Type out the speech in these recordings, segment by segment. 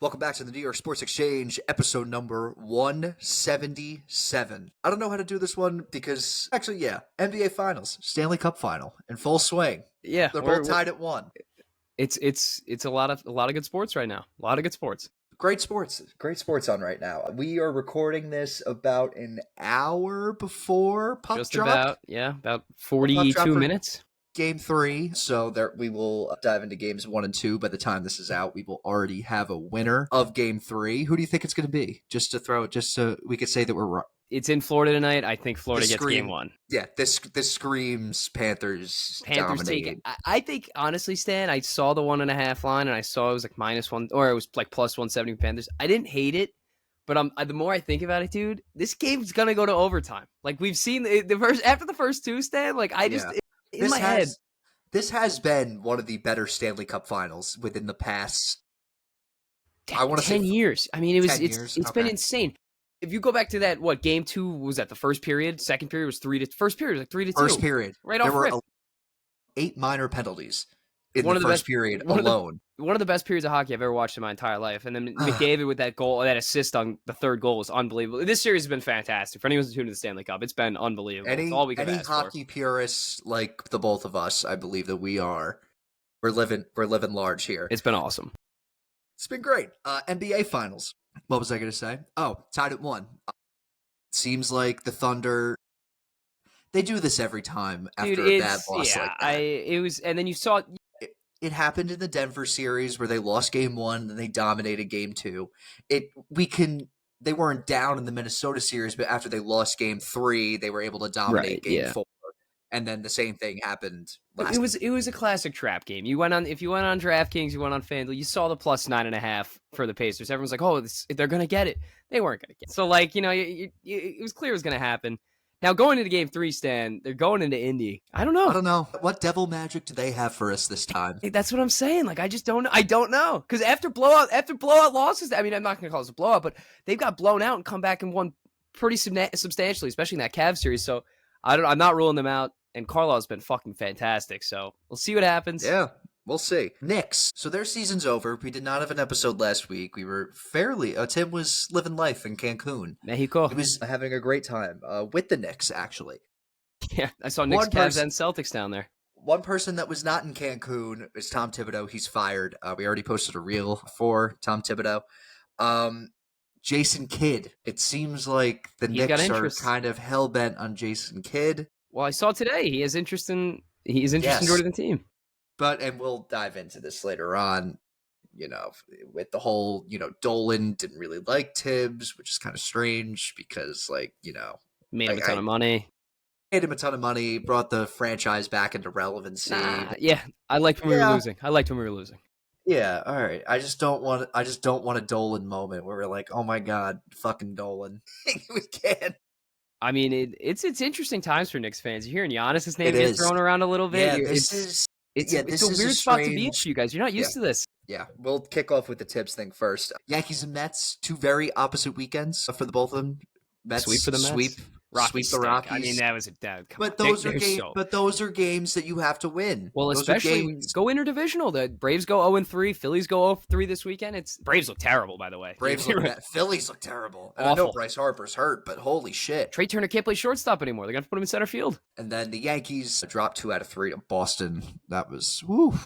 Welcome back to the New York Sports Exchange, episode number 177. I don't know how to do this one because, actually, NBA Finals, Stanley Cup Final, in full swing. Yeah, They're both tied at 1. It's a lot of good sports right now. A lot of good sports. Great sports on right now. We are recording this about an hour before puck Just drop. about 42 minutes. Game 3, so there we will dive into games 1 and 2. By the time this is out, we will already have a winner of Game 3. Who do you think it's going to be? Just so we could say that we're right. It's in Florida tonight. I think Florida gets Game 1. Yeah, this screams Panthers dominating. I think, honestly, Stan, I saw the 1.5 line, and I saw it was like -1, or it was like plus 170 Panthers. I didn't hate it, but the more I think about it, dude, this game's going to go to overtime. Like, we've seen after the first two, Stan, like, I just... Yeah. In my head. This has been one of the better Stanley Cup Finals within the past 10 years. I mean, it's been insane. If you go back to that, Game 2 was that the first period? Second period was 3-2. First period was like 3-2. First period. Right off rip. There were 8 minor penalties in the first period alone. One of the best periods of hockey I've ever watched in my entire life. And then McDavid with that goal, that assist on the third goal was unbelievable. This series has been fantastic. For anyone who's tuned to the Stanley Cup, it's been unbelievable. It's all we can ask for. Any hockey purists like the both of us, I believe that we are. We're living large here. It's been awesome. It's been great. NBA Finals. What was I going to say? Oh, tied at 1. Seems like the Thunder... They do this every time after a bad loss like that. And then you saw... It happened in the Denver series where they lost Game 1 and they dominated Game 2. They weren't down in the Minnesota series, but after they lost Game 3, they were able to dominate Game 4. And then the same thing happened last It was a classic trap game. If you went on DraftKings, you went on FanDuel, you saw the plus 9.5 for the Pacers. Everyone's like, "Oh, they're going to get it." They weren't going to get it. So, it was clear it was going to happen. Now, going into Game 3, Stan, they're going into Indy. I don't know. What devil magic do they have for us this time? That's what I'm saying. I just don't know. I don't know. Because after blowout losses, I mean, I'm not going to call this a blowout, but they've got blown out and come back and won pretty substantially, especially in that Cavs series. So, I'm not ruling them out. And Carlisle's been fucking fantastic. So, we'll see what happens. Yeah. We'll see. Knicks. So their season's over. We did not have an episode last week. We were Tim was living life in Cancun. Mexico. He was having a great time with the Knicks, actually. Yeah, I saw Knicks, Cavs, and Celtics down there. One person that was not in Cancun is Tom Thibodeau. He's fired. We already posted a reel for Tom Thibodeau. Jason Kidd. It seems like the Knicks are kind of hell-bent on Jason Kidd. Well, I saw today he is interested in joining the team. And we'll dive into this later on, with the whole, Dolan didn't really like Tibbs, which is kind of strange because, made him a ton of money. Made him a ton of money, brought the franchise back into relevancy. I liked when we were losing. Yeah, all right. I just don't want a Dolan moment where we're like, oh my God, fucking Dolan. We can't. I mean, it's interesting times for Knicks fans. You're hearing Giannis' name get thrown around a little bit. Yeah, It's a weird spot to be for you guys. You're not used to this. Yeah, we'll kick off with the tips thing first. Yankees and Mets, 2 very opposite weekends for the both of them. Mets sweep for the Mets. Sweep the Rockies. I mean, that was a dad. But those are games that you have to win. Well, especially go interdivisional. The Braves go 0-3. Phillies go 0-3 this weekend. Braves look terrible, by the way. Phillies look terrible. And I know Bryce Harper's hurt, but holy shit. Trey Turner can't play shortstop anymore. They're gonna have to put him in center field. And then the Yankees dropped 2 out of 3 to Boston. That was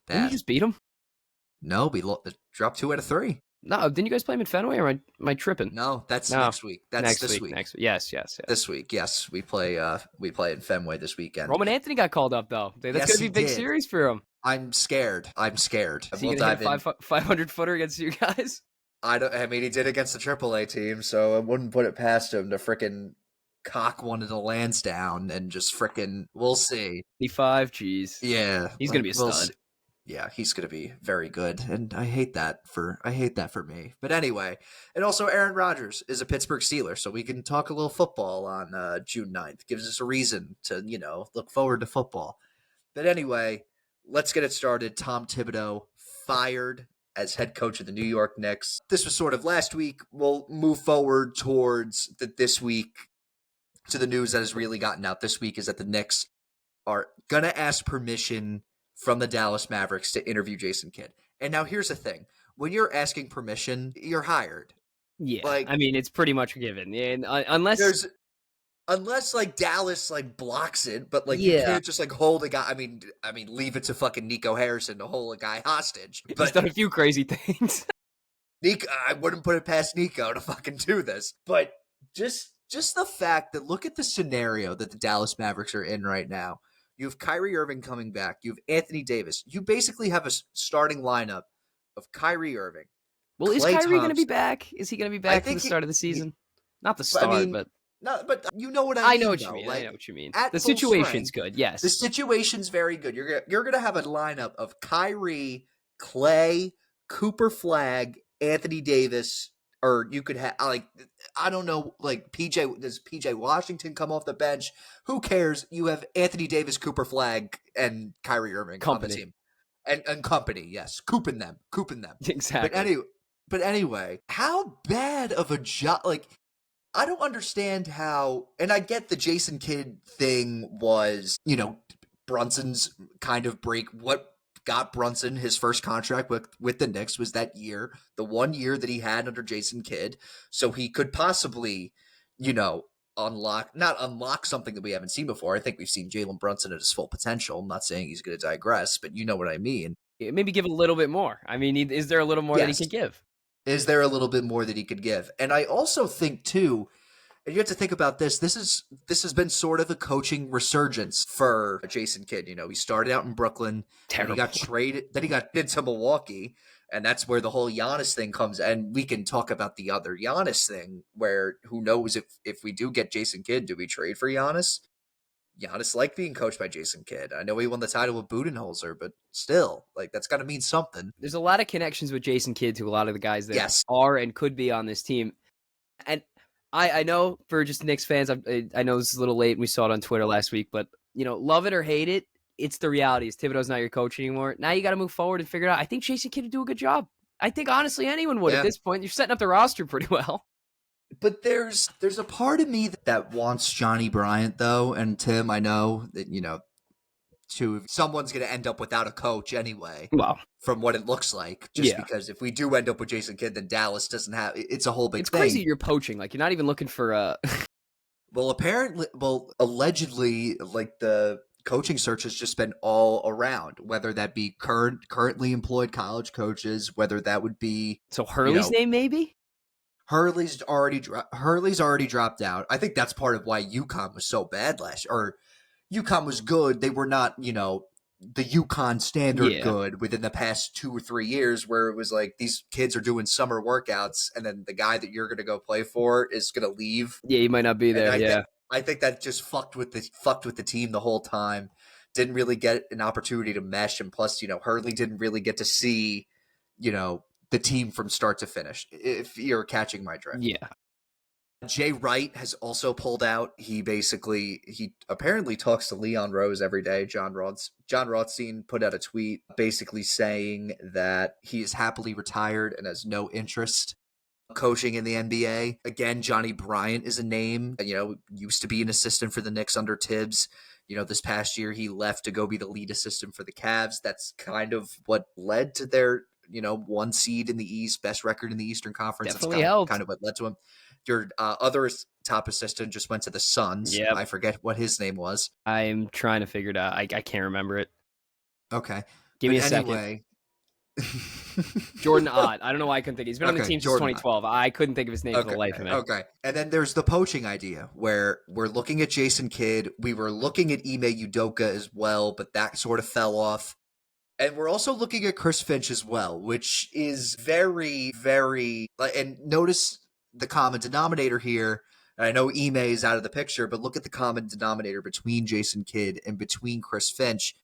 Didn't you just beat them? No, we dropped 2 out of 3. No, didn't you guys play him in Fenway, or am I tripping? No, that's next week. That's this week. Next week. Yes. This week, yes. We play in Fenway this weekend. Roman Anthony got called up, though. That's going to be a big series for him. I'm scared. Is he going to hit a 500-footer against you guys? I mean, he did against the AAA team, so I wouldn't put it past him to frickin' cock one of the lands down and just frickin', we'll see. 25, jeez. Yeah. He's going to be a stud. Yeah, he's going to be very good, and I hate that for me. But anyway, and also Aaron Rodgers is a Pittsburgh Steeler, so we can talk a little football on June 9th. Gives us a reason to, look forward to football. But anyway, let's get it started. Tom Thibodeau fired as head coach of the New York Knicks. This was sort of last week. We'll move forward towards this week to the news that has really gotten out this week is that the Knicks are going to ask permission from the Dallas Mavericks to interview Jason Kidd. And now here's the thing. when you're asking permission, you're hired. Yeah, Like, I mean, it's pretty much a given. Yeah, and, unless unless like Dallas like blocks it, but like you yeah, can't just like hold a guy. I mean, leave it to fucking Nico Harrison to hold a guy hostage. he's But done a few crazy things. Nico, I wouldn't put it past Nico to fucking do this. But just the fact that look at the scenario that the Dallas Mavericks are in right now. You have Kyrie Irving coming back. You have Anthony Davis. You basically have a starting lineup of Kyrie Irving, Well, is Klay Kyrie going to be Thompson. back? Is he going to be I back for the think start of the season? Not the I start, mean, but no, but you know what I I know mean, what you though. mean. I know Like what you mean. at The full situation's strength, good. the Yes. situation's very good. You're gonna have a lineup of Kyrie, Clay, Cooper Flag, Anthony Davis, or you could have like I don't know, like PJ Washington come off the bench? Who cares? You have Anthony Davis, Cooper Flag, and Kyrie Irving on the Company. team, and company. Yes, cooping them. But Exactly. anyway, how bad of a job? Like I don't understand how, and I get the Jason Kidd thing was, Brunson's kind of break. What got Brunson his first contract with the Knicks was that year, the 1 year that he had under Jason Kidd, so he could possibly, not unlock something that we haven't seen before. I think we've seen Jalen Brunson at his full potential. I'm not saying he's going to digress, but you know what I mean. Maybe give a little bit more. I mean, is there a little more that he Yes. could give? Is there a little bit more that he could give? And I also think too, and you have to think about this. This has been sort of a coaching resurgence for Jason Kidd. He started out in Brooklyn, Terrible. and he got traded. Then he got into Milwaukee, and that's where the whole Giannis thing comes. And we can talk about the other Giannis thing, where who knows if we do get Jason Kidd, do we trade for Giannis? Giannis liked being coached by Jason Kidd. I know he won the title with Budenholzer, but still, like that's got to mean something. There's a lot of connections with Jason Kidd to a lot of the guys that Yes. are and could be on this team. And I know for just Knicks fans, I know this is a little late and we saw it on Twitter last week, but, love it or hate it, it's the reality. Thibodeau's not your coach anymore. Now you got to move forward and figure it out. I think Jason Kidd would do a good job. I think, honestly, anyone would at this point. You're setting up the roster pretty well. But there's a part of me that wants Johnny Bryant, though, and Tim, I know that, someone's going to end up without a coach anyway. Well, from what it looks like, because if we do end up with Jason Kidd, then Dallas doesn't have. It's a whole big thing. It's crazy you're poaching. Like, you're not even looking for allegedly, like the coaching search has just been all around, whether that be currently employed college coaches, whether that would be. So Hurley's name, maybe? Hurley's already dropped out. I think that's part of why UConn was so bad last year. Or UConn was good. They were not, the UConn standard good within the past 2 or 3 years, where it was like these kids are doing summer workouts, and then the guy that you're going to go play for is going to leave. Yeah, he might not be there. I think that just fucked with the team the whole time. Didn't really get an opportunity to mesh, and plus, Hurley didn't really get to see, the team from start to finish, if you're catching my drift. Yeah. Jay Wright has also pulled out. He apparently talks to Leon Rose every day. John Rothstein put out a tweet basically saying that he is happily retired and has no interest coaching in the NBA. Again, Johnny Bryant is a name, used to be an assistant for the Knicks under Tibbs. This past year he left to go be the lead assistant for the Cavs. That's kind of what led to their 1 seed in the East, best record in the Eastern Conference. Definitely That's kind of what led to him. Your other top assistant just went to the Suns. Yep. I forget what his name was. I'm trying to figure it out. I can't remember it. Okay. Give me a second. Jordan Ott. I don't know why I couldn't think. He's been on the team since 2012. I couldn't think of his name for the life of me. Okay. And then there's the poaching idea, where we're looking at Jason Kidd. We were looking at Ime Udoka as well, but that sort of fell off. And we're also looking at Chris Finch as well, which is very, very... And notice the common denominator here. And I know Ime is out of the picture, but look at the common denominator between Jason Kidd and between Chris Finch.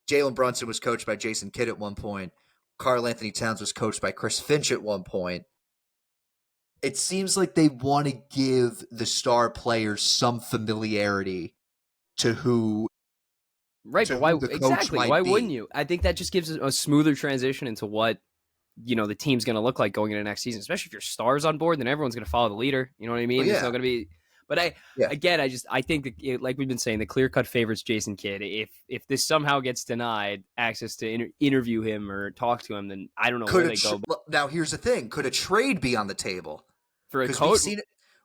Jalen Brunson was coached by Jason Kidd at one point. Karl Anthony Towns was coached by Chris Finch at one point. It seems like they want to give the star players some familiarity to who... Right, but why exactly? Why wouldn't you? I think that just gives a smoother transition into what the team's going to look like going into next season. Especially if your stars on board, then everyone's going to follow the leader. You know what I mean? Well, yeah. There's not going to be. But Yeah. I think that, like we've been saying, the clear cut favorites Jason Kidd. If this somehow gets denied access to interview him or talk to him, then I don't know where they go. Now here's the thing: could a trade be on the table? For a Because coach,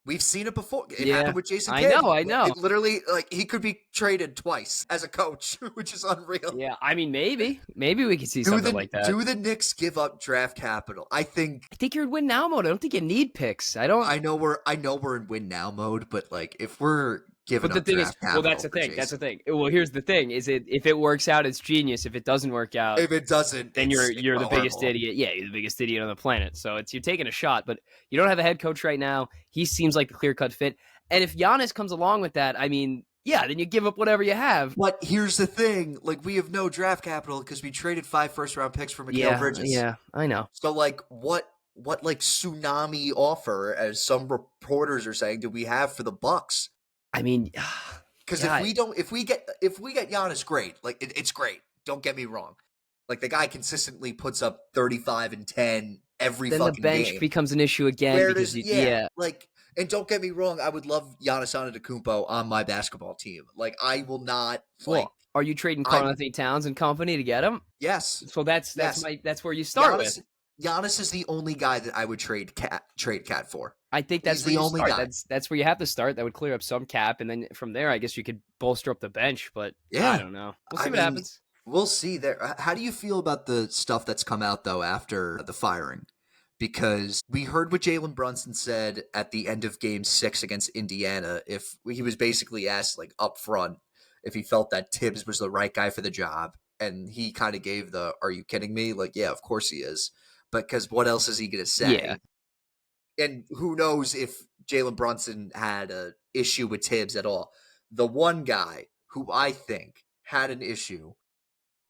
we've seen it before. It yeah, happened with Jason I Kidd. know. It literally, like, he could be traded twice as a coach, which is unreal. Yeah, I mean, maybe we could see something like that. Do the Knicks give up draft capital? I think you're in win now mode. I don't think you need picks. I know we're in win now mode, but like if we're giving But the up thing draft is, capital, that's the for thing. Jason, That's the thing. Well, here's the thing: if it works out, it's genius. If it doesn't work out, if it doesn't, then you're the biggest horrible. idiot. Yeah, you're the biggest idiot on the planet. So you're taking a shot, but you don't have a head coach right now. He seems like the clear cut fit. And if Giannis comes along with that, I mean, yeah, then you give up whatever you have. But here's the thing: like, we have no draft capital because we traded 5 first-round picks for Mikal Bridges. Yeah, I know. So like, what like tsunami offer, as some reporters are saying, do we have for the Bucks? I mean, because if we get Giannis, great. Like, it's great. Don't get me wrong. Like, the guy consistently puts up 35 and 10 every then fucking the bench game. becomes an issue again because like, and don't get me wrong, I would love Giannis Antetokounmpo on my basketball team. Like, I will not. Like, are you trading Karl-Anthony Towns and company to get him? Yes. So that's where you start with. Giannis is the only guy that I would trade Cat for. I think that's the only guy. That's where you have to start. That would clear up some cap, and then from there, I guess you could bolster up the bench. But yeah, I don't know. We'll see what happens. We'll see. There. How do you feel about the stuff that's come out though after the firing? Because we heard what Jalen Brunson said at the end of Game 6 against Indiana. If he was basically asked, like, up front, if he felt that Tibbs was the right guy for the job, and he kind of gave the "Are you kidding me?" Like, yeah, of course he is. Because what else is he going to say? Yeah. And who knows if Jalen Brunson had an issue with Tibbs at all. The one guy who I think had an issue,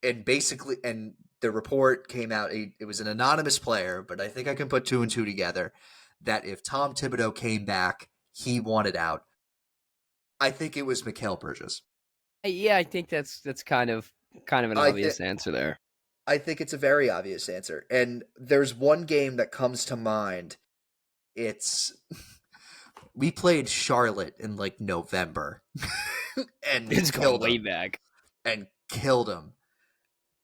and the report came out, it was an anonymous player, but I think I can put 2 and 2 together, that if Tom Thibodeau came back, he wanted out. I think it was Mikal Bridges. Yeah, I think that's kind of an obvious answer there. I think it's a very obvious answer. And there's one game that comes to mind. We played Charlotte in like November. And it's going way back. And killed him.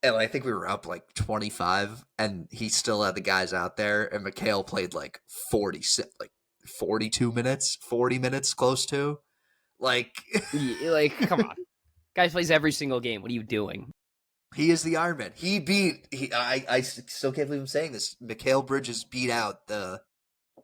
And I think we were up like 25, and he still had the guys out there, and Mikal played like 42 minutes, 40 minutes, close to. Like, come on. Guy plays every single game. What are you doing? He is the Iron Man. I still can't believe I'm saying this. Mikal Bridges beat out the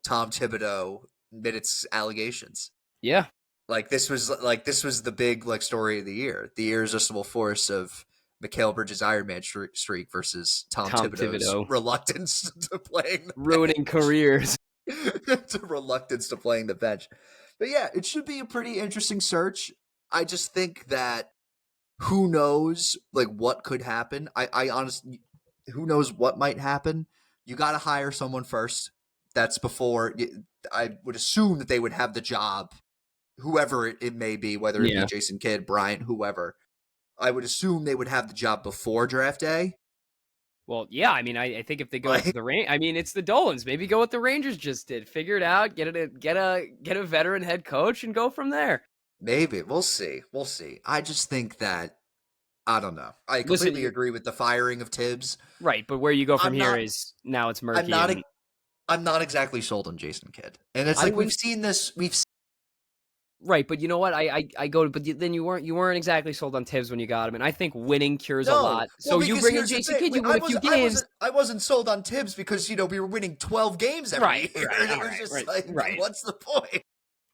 Tom Thibodeau minutes allegations. Yeah. Like, this was the big, like, story of the year. The irresistible force of Mikal Bridges' Iron Man streak versus Tom Thibodeau's reluctance to playing ruining careers. To reluctance to playing the bench. But yeah, it should be a pretty interesting search. I just think that who knows, like, what could happen. I honestly, who knows what might happen. You got to hire someone first. That's before, I would assume that they would have the job, whoever it may be, whether it be Jason Kidd, Bryant, whoever. I would assume they would have the job before draft day. Well, yeah, I mean, I think if they go with the Rangers, I mean, it's the Dolans. Maybe go what the Rangers just did. Figure it out, get a veteran head coach, and go from there. Maybe. We'll see. I just think that, I don't know. I completely agree with the firing of Tibbs. Right, but where you go from here is now it's murky. I'm not exactly sold on Jason Kidd. And it's like, we've seen this. Right, but you know what? I go, but then you weren't exactly sold on Tibbs when you got him, and I think winning cures a lot. So you bring in Jason Kidd, you win a few games. I wasn't sold on Tibbs because we were winning 12 games every year. And it was just what's the point?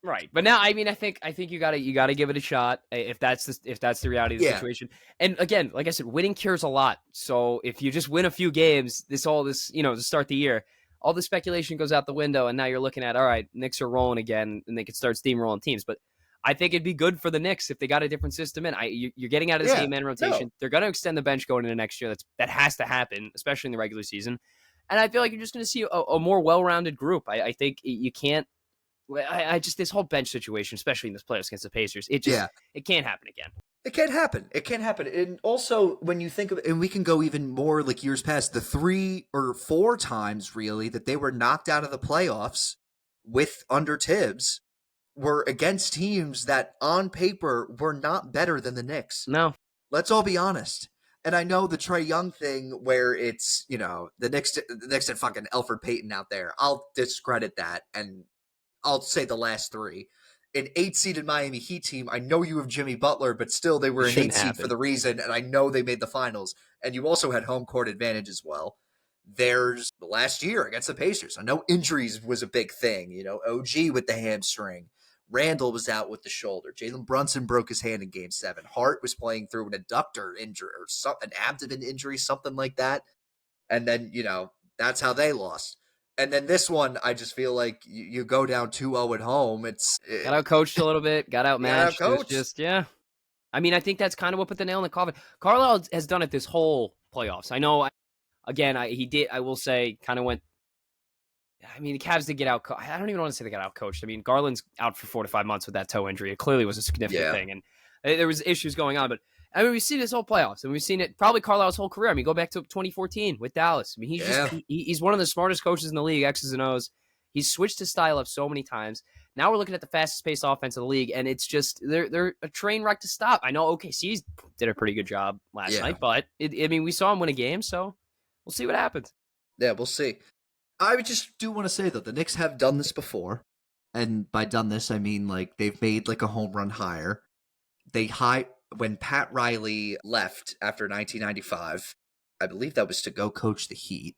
Right, but now I mean I think you gotta give it a shot if that's the reality of the situation. And again, like I said, winning cures a lot. So if you just win a few games, to start the year, all the speculation goes out the window, and now you're looking at, all right, Knicks are rolling again, and they could start steamrolling teams. But I think it'd be good for the Knicks if they got a different system in. You're getting out of this 8-man rotation. No. They're going to extend the bench going into next year. That has to happen, especially in the regular season. And I feel like you're just going to see a more well-rounded group. I think you can't. I just this whole bench situation, especially in this playoffs against the Pacers, it can't happen again. It can't happen. And also, when you think of it, and we can go even more like years past, the 3 or 4 times really that they were knocked out of the playoffs with under Tibbs were against teams that on paper were not better than the Knicks. No. Let's all be honest. And I know the Trae Young thing where it's, the Knicks and fucking Elfrid Payton out there. I'll discredit that and I'll say the last three. An 8-seeded Miami Heat team, I know you have Jimmy Butler, but still they were an 8 seed for the reason, and I know they made the finals. And you also had home court advantage as well. There's the last year against the Pacers. I know injuries was a big thing. OG with the hamstring. Randall was out with the shoulder. Jalen Brunson broke his hand in Game 7. Hart was playing through an adductor injury or an abdomen injury, something like that. And then, that's how they lost. And then this one, I just feel like you go down 2-0 at home. Got out coached a little bit, got outmatched. Got out-coached. Just, yeah. I mean, I think that's kind of what put the nail in the coffin. Carlisle has done it this whole playoffs. I know, he did, I will say, kind of went. I mean, the Cavs did get out. I don't even want to say they got out coached. I mean, Garland's out for 4 to 5 months with that toe injury. It clearly was a significant thing, and there was issues going on. But I mean, we've seen this whole playoffs, and we've seen it probably Carlisle's whole career. I mean, go back to 2014 with Dallas. I mean, he's one of the smartest coaches in the league, X's and O's. He's switched his style up so many times. Now we're looking at the fastest paced offense of the league, and it's just they're a train wreck to stop. I know OKC did a pretty good job last night, but we saw him win a game, so we'll see what happens. Yeah, we'll see. I just do want to say, though, the Knicks have done this before. And by done this, I mean, like, they've made, like, a home run hire. When Pat Riley left after 1995, I believe that was to go coach the Heat.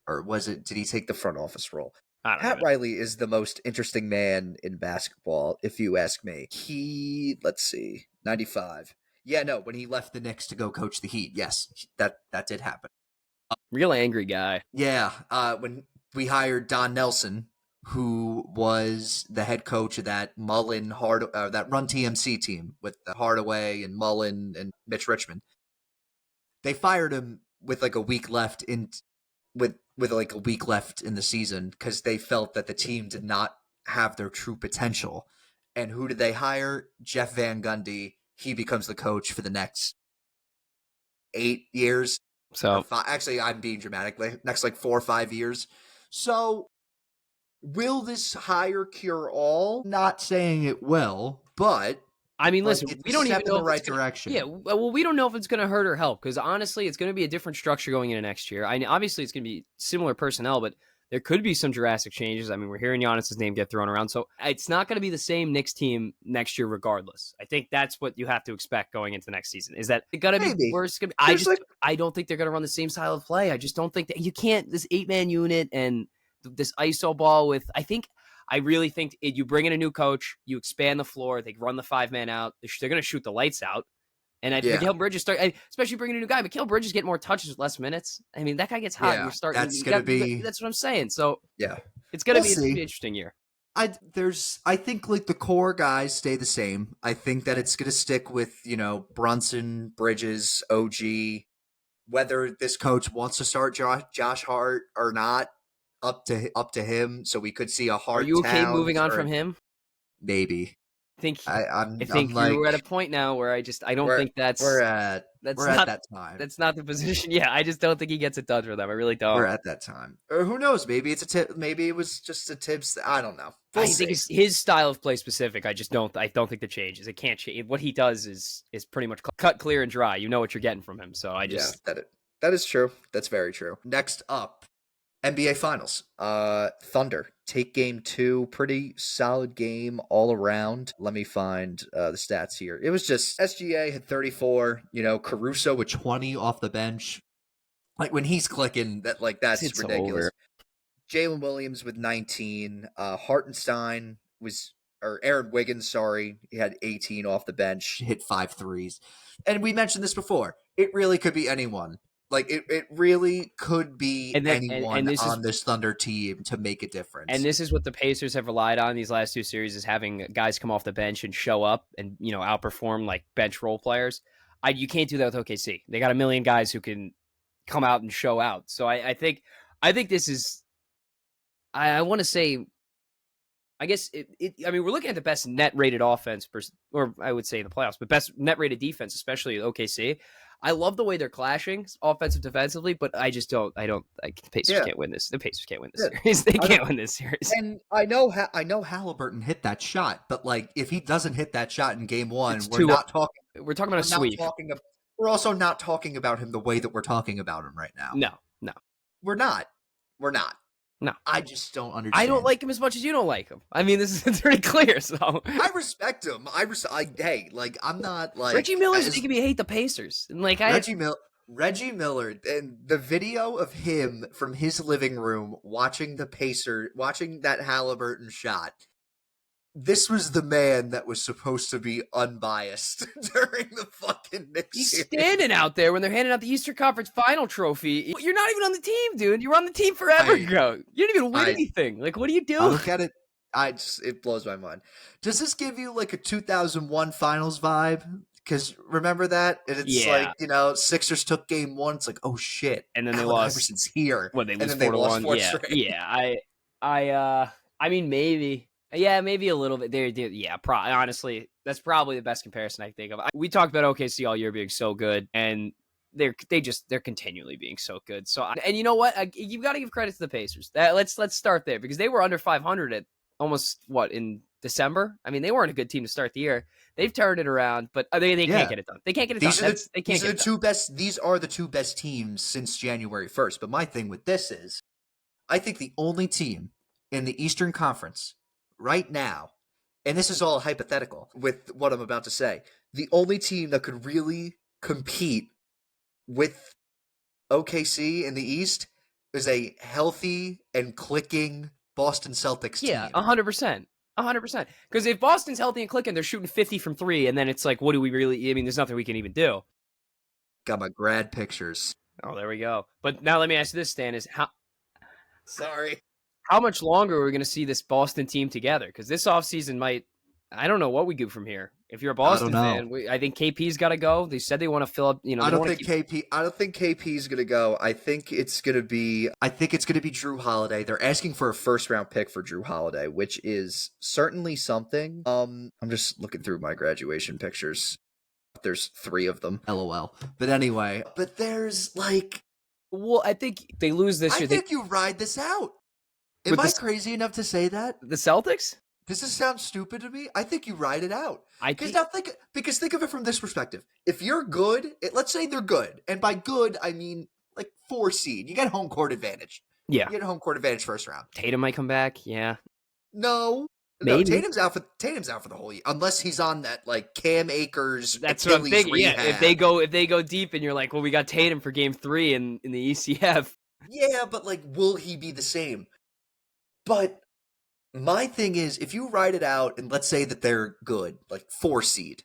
Or did he take the front office role? Pat Riley is the most interesting man in basketball, if you ask me. Let's see, 95. Yeah, no, when he left the Knicks to go coach the Heat, yes, that did happen. Real angry guy. Yeah, when we hired Don Nelson, who was the head coach of that that Run TMC team with Hardaway and Mullen and Mitch Richmond. They fired him with like a week left with like a week left in the season because they felt that the team did not have their true potential. And who did they hire? Jeff Van Gundy. He becomes the coach for the next 8 years. So actually, I'm being dramatic. Next 4 or 5 years. So, will this hire cure all? Not saying it will, but I mean, listen, we don't even know the right direction. Yeah, well, we don't know if it's going to hurt or help because honestly, it's going to be a different structure going into next year. Obviously, it's going to be similar personnel, but there could be some drastic changes. I mean, we're hearing Giannis's name get thrown around, so it's not going to be the same Knicks team next year, regardless. I think that's what you have to expect going into next season. Is that it's going to be worse? I don't think they're going to run the same style of play. I just don't think that you can't. This 8-man unit and this ISO ball with. I really think you bring in a new coach, you expand the floor, they run the 5-man out. They're going to shoot the lights out. And Mikal Bridges especially bringing a new guy. Mikal Bridges get more touches with less minutes. I mean, that guy gets hot. Yeah, you're starting. That's what I'm saying. So yeah, it's going to be an interesting year. I think like the core guys stay the same. I think that it's going to stick with Brunson, Bridges, OG. Whether this coach wants to start Josh Hart or not, up to him. So we could see a Hart. Are you okay moving on from him? Maybe. I think like, we're at a point now where I don't think we're at that time. That's not the position. Yeah, I just don't think he gets it done for them. I really don't. We're at that time. Or who knows? Maybe it's a tip. Maybe it was just a tips. I don't know. I think his style of play specific. I don't think the changes. It can't change. What he does is pretty much cut, clear, and dry. You know what you're getting from him. So that is true. That's very true. Next up, NBA Finals. Thunder take game 2. Pretty solid game all around. Let me find the stats here. It was just SGA had 34. Caruso with 20 off the bench. Like when he's clicking, that's ridiculous. Jalen Williams with 19. Aaron Wiggins, he had 18 off the bench. Hit 5 threes. And we mentioned this before. It really could be anyone. Like, it really could be anyone on this Thunder team to make a difference. And this is what the Pacers have relied on these last 2 series, is having guys come off the bench and show up and, outperform, like, bench role players. You can't do that with OKC. They got a million guys who can come out and show out. So I think this is – I want to say – I guess we're looking at the best net rated offense, or I would say in the playoffs, but best net rated defense, especially OKC. I love the way they're clashing, offensive, defensively, but I just don't. Like, the Pacers Yeah. can't win this. The Pacers can't win this Yeah. series. They can't win this series. And I know Halliburton hit that shot, but like if he doesn't hit that shot in game one, we're not talking. We're talking about a sweep. We're also not talking about him the way that we're talking about him right now. No, we're not. No. I just don't understand. I don't like him as much as you don't like him. I mean, it's pretty clear. So I respect him. Hey, like I'm not like Reggie Miller's making me hate the Pacers. And like Reggie Miller and the video of him from his living room watching that Halliburton shot. This was the man that was supposed to be unbiased during the fucking Knicks. He's standing out there when they're handing out the Eastern Conference Final trophy. You're not even on the team, dude. You were on the team forever ago. You didn't even win anything. Like, what do you do? I look at it. It blows my mind. Does this give you like a 2001 Finals vibe? Because remember that? And it's like, Sixers took game one. It's like, oh shit. And then they Allen lost. Iverson's here. When they lose 4-1. Yeah. I mean, maybe. Yeah, maybe a little bit. Honestly, that's probably the best comparison I can think of. We talked about OKC all year being so good, and they're continually being so good. So, and you know what? You got to give credit to the Pacers. Let's start there, because they were under 500 at almost in December. I mean, they weren't a good team to start the year. They've turned it around, but they can't get it done. They can't get it done. These are the two best teams since January 1st. But my thing with this is, I think the only team in the Eastern Conference right now, and this is all hypothetical with what I'm about to say, the only team that could really compete with OKC in the East is a healthy and clicking Boston Celtics team. Yeah, 100%. 100%. Because if Boston's healthy and clicking, they're shooting 50 from three, and then it's like, what do we really... I mean, there's nothing we can even do. Got my grad pictures. Oh, there we go. But now let me ask you this, Stan, is Sorry. How much longer are we going to see this Boston team together? Because this offseason might... I don't know what we do from here. If you're a Boston fan, I think KP's got to go. They said they want to fill up. I don't think KP's going to go. I think it's going to be Drew Holiday. They're asking for a first-round pick for Drew Holiday, which is certainly something. I'm just looking through my graduation pictures. There's 3 of them. LOL. But anyway, there's like... Well, I think they lose this year. I think you ride this out. Am I crazy enough to say that? The Celtics? Does this sound stupid to me? I think you ride it out. Because think of it from this perspective. If you're good, let's say they're good. And by good, I mean like 4 seed. You get home court advantage. Yeah. You get home court advantage first round. Tatum might come back. Yeah. No. Maybe. No, Tatum's out for the whole year. Unless he's on that like Cam Akers. That's Achilles what I'm thinking. rehab. Yeah. If they go deep and you're like, well, we got Tatum for game 3 in the ECF. Yeah, but like, will he be the same? But my thing is, if you ride it out and let's say that they're good, like 4 seed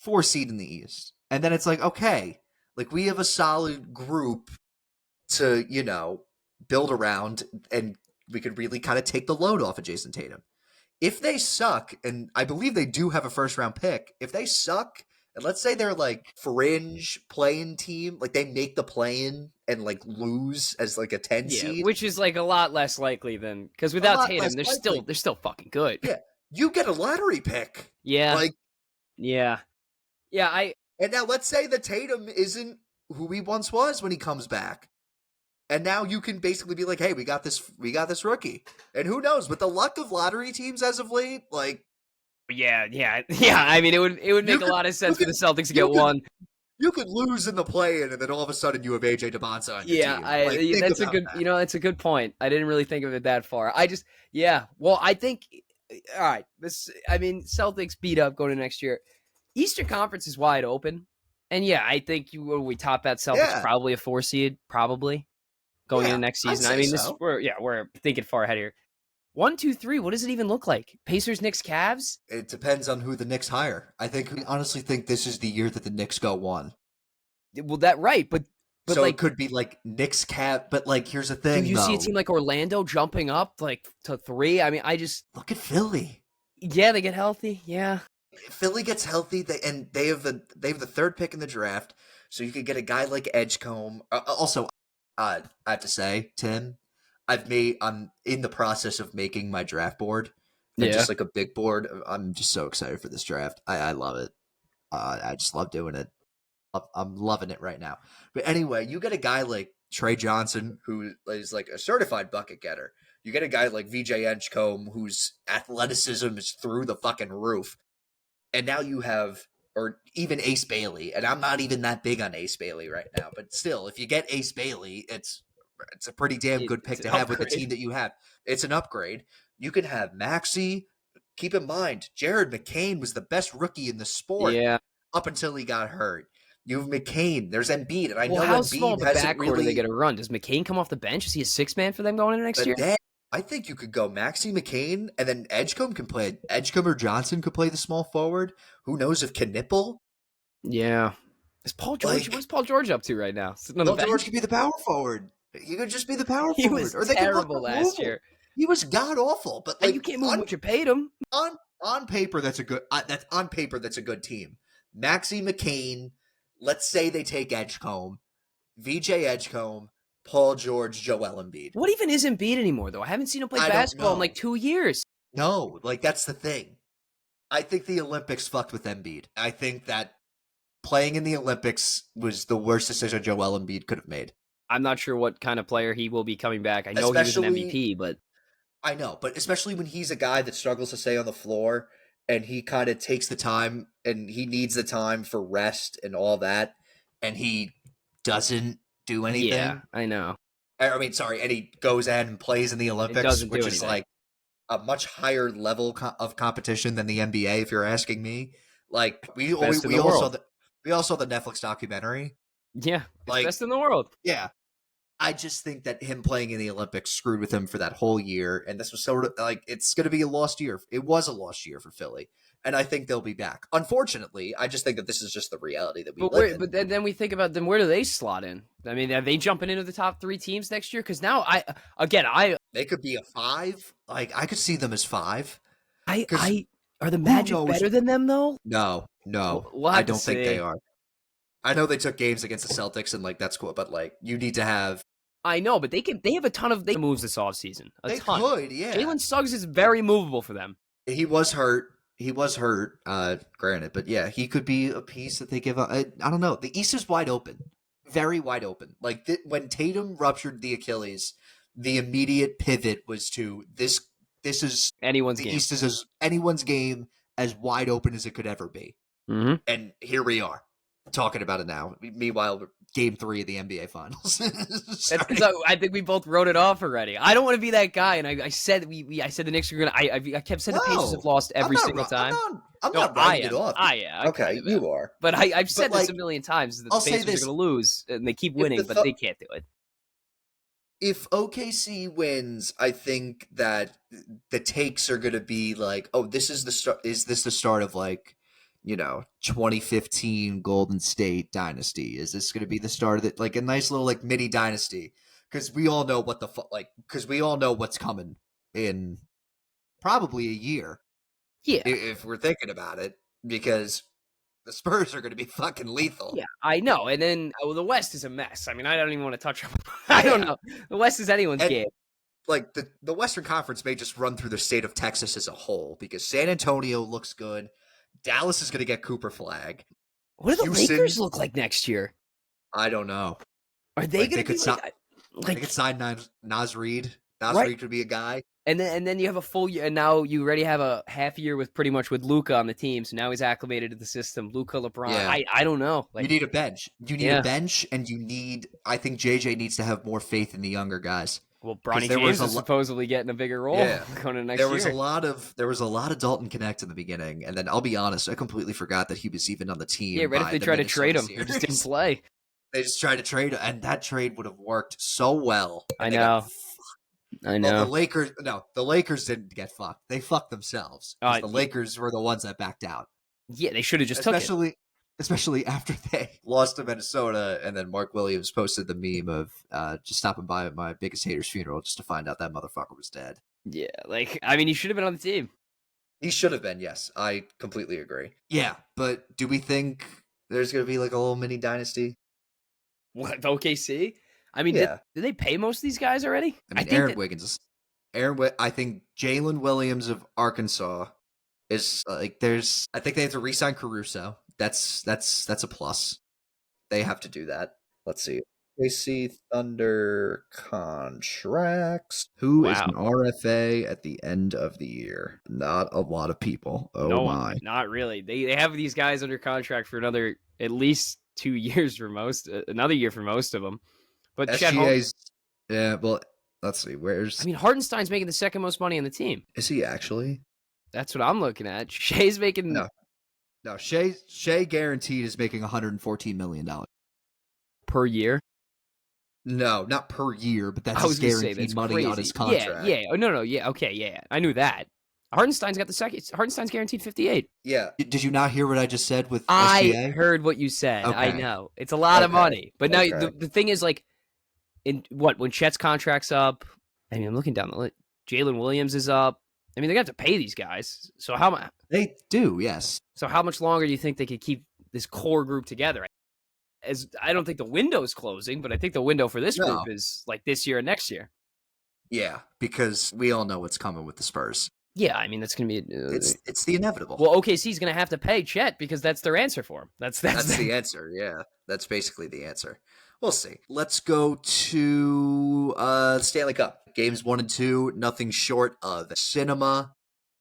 in the East, and then it's like, okay, like we have a solid group to, build around, and we could really kind of take the load off of Jason Tatum. If they suck, and I believe they do have a first round pick, if they suck, and let's say they're like fringe play-in team, like they make the play-in and like lose as like a 10 seed, which is like a lot less likely than, because without Tatum, they're still fucking good. Yeah, you get a lottery pick. Yeah, and now let's say that Tatum isn't who he once was when he comes back, and now you can basically be like, hey, we got this rookie, and who knows? With the luck of lottery teams as of late, like. Yeah. I mean, it would make a lot of sense for the Celtics to get one. You could lose in the play-in, and then all of a sudden you have AJ DeBonsa on your team. That's a good. It's a good point. I didn't really think of it that far. Well, I think. All right. Celtics beat up going to next year. Eastern Conference is wide open, and I think we top that Celtics probably a 4 seed, probably going into next season. We're thinking far ahead here. 1, 2, 3. What does it even look like? Pacers, Knicks, Cavs? It depends on who the Knicks hire. I honestly think this is the year that the Knicks go 1. Well, but so like, it could be like Knicks, Cavs. But like, here's the thing. Do you see a team like Orlando jumping up like to 3? I mean, I just look at Philly. Yeah, they get healthy. Yeah, Philly gets healthy. They have the 3rd pick in the draft, so you could get a guy like Edgecombe. Also, I have to say, Tim. I'm in the process of making my draft board. And just like a big board. I'm just so excited for this draft. I love it. I just love doing it. I'm loving it right now. But anyway, you get a guy like Trey Johnson, who is like a certified bucket getter. You get a guy like VJ Edgecombe, whose athleticism is through the fucking roof. And now you have, or even Ace Bailey, and I'm not even that big on Ace Bailey right now, but still, if you get Ace Bailey, it's a pretty damn good It's pick an to have with the upgrade. team that you have. It's an upgrade. You can have Maxey. Keep in mind, Jared McCain was the best rookie in the sport Yeah. up until he got hurt. You have McCain. There's Embiid, and I Well, know how small Embiid of a hasn't backcourt are they really. going to run? Does McCain come off the bench? Is he a six man for them going into next But year? then I think you could go Maxey McCain, and then Edgecombe can play. Edgecombe or Johnson could play the small forward. Who knows if Knipple? Yeah. Is Paul George? Like, What's Paul George up to right now? Sitting on the Paul George bench? could be the power forward. He could just be the power He forward, was or they could look terrible to move last him. year. He was god awful, but And you like can't move him what you paid him. on paper, that's a good. That's on paper, that's a good team. Maxey McCain. Let's say they take Edgecombe, VJ Edgecombe, Paul George, Joel Embiid. What even is Embiid anymore, though? I haven't seen him play I don't basketball in know. like 2 years. No, like that's the thing. I think the Olympics fucked with Embiid. I think that playing in the Olympics was the worst decision Joel Embiid could have made. I'm not sure what kind of player he will be coming back. I know he was an Especially, MVP, but I know, but especially when he's a guy that struggles to stay on the floor and he kind of takes the time and he needs the time for rest and all that, and he doesn't do anything. yeah, I know. I mean, sorry, and he goes in and plays in the Olympics, doesn't do which is anything. like a much higher level of competition than the NBA, if you're asking me. Like we all Best in the saw world. we all saw the Netflix documentary. Yeah, it's Like, best in the world. yeah, I just think that him playing in the Olympics screwed with him for that whole year, and this was sort of like it's going to be a lost year. It was a lost year for Philly, and I think they'll be back. Unfortunately, I just think that this is just the reality that we live in. But then we think about them. Where do they slot in? I mean, are they jumping into the top 3 teams next year? Because now They could be a 5. Like I could see them as 5. I are the Magic knows? better than them though? No, We'll I have to don't think they see. are. I know they took games against the Celtics, and like that's cool, but like you need to have. I know, but they have a ton of moves this offseason. They ton. could, yeah. Jalen Suggs is very movable for them. He was hurt. Granted, but yeah, he could be a piece that they give up. I don't know. The East is wide open, very wide open. Like when Tatum ruptured the Achilles, the immediate pivot was to this. This is Anyone's the game. East is anyone's game, as wide open as it could ever be. Mm-hmm. And here we are talking about it now. Meanwhile, Game 3 of the NBA Finals. I think we both wrote it off already. I don't want to be that guy, and I said I said the Knicks are gonna. I kept saying the Pacers have lost every single time. I'm not writing it off. I Okay, kind of am. you are. But I've said But, this like, a million times that the I'll say Pacers this. are going to lose, and they keep winning, but they can't do it. If OKC wins, I think that the takes are going to be like, oh, this is the start. Is this the start of like, 2015 Golden State dynasty? Is this going to be the start of it? Like a nice little like mini dynasty? Because we all know what because we all know what's coming in probably a year. Yeah. If we're thinking about it, because the Spurs are going to be fucking lethal. Yeah, I know. And then the West is a mess. I mean, I don't even want to touch on I don't know. The West is anyone's game. Like the Western Conference may just run through the state of Texas as a whole because San Antonio looks good. Dallas is going to get Cooper Flag. What do the Houston, Lakers look like next year? I don't know. Are they going to be they could sign Naz Reid. Naz Reid could be a guy. And then you have a full year, and now you already have a half year with Luka on the team. So now he's acclimated to the system. Luka, LeBron. Yeah. I don't know. You need a bench. You need a bench, and I think JJ needs to have more faith in the younger guys. Well, Bronny James is supposedly getting a bigger role going into next year. There was a lot of Dalton Connect in the beginning, and then I'll be honest, I completely forgot that he was even on the team. Yeah, right. If they tried to trade him, he just didn't play. They just tried to trade him, and that trade would have worked so well. I know. Well, the Lakers didn't get fucked. They fucked themselves. The Lakers were the ones that backed out. Yeah, they should have just took it. Especially after they lost to Minnesota, and then Mark Williams posted the meme of just stopping by at my biggest hater's funeral just to find out that motherfucker was dead. Yeah, he should have been on the team. He should have been, yes. I completely agree. Yeah, but do we think there's going to be like a little mini dynasty? What, OKC? I mean, did they pay most of these guys already? I think Wiggins. I think Jalen Williams of Arkansas is like I think they have to re-sign Caruso. That's a plus. They have to do that. Let's see. AC Thunder contracts. Who is Wow. an RFA at the end of the year? Not a lot of people. Oh No one, my. not really. They have these guys under contract for another at least 2 years for most, another year for most of them. But Chet Holmgren, SGA's. Yeah, well, let's see. I mean, Hardenstein's making the second most money on the team. Is he actually? That's what I'm looking at. Shea's making No, Shea guaranteed is making $114 million. per year. No, not per year, but that's I was his gonna say guaranteed that's money crazy. on his contract. Yeah. Oh no, yeah. Okay, yeah. I knew that. Hardenstein's got the second. Hardenstein's guaranteed 58. Yeah. Did you not hear what I just said with I SGA? heard what you said. Okay. I know it's a lot of money, but now Okay. the thing is like, when Chet's contract's up. I mean, I'm looking down the list. Jalen Williams is up. I mean, they got to pay these guys. So They do, yes. So how much longer do you think they could keep this core group together? As I don't think the window's closing, but I think the window for this group is like this year and next year. Yeah, because we all know what's coming with the Spurs. Yeah, I mean that's gonna be it's the inevitable. Well, OKC's gonna have to pay Chet because that's their answer for him. That's the answer. Yeah, that's basically the answer. We'll see. Let's go to Stanley Cup games 1 and 2. Nothing short of cinema.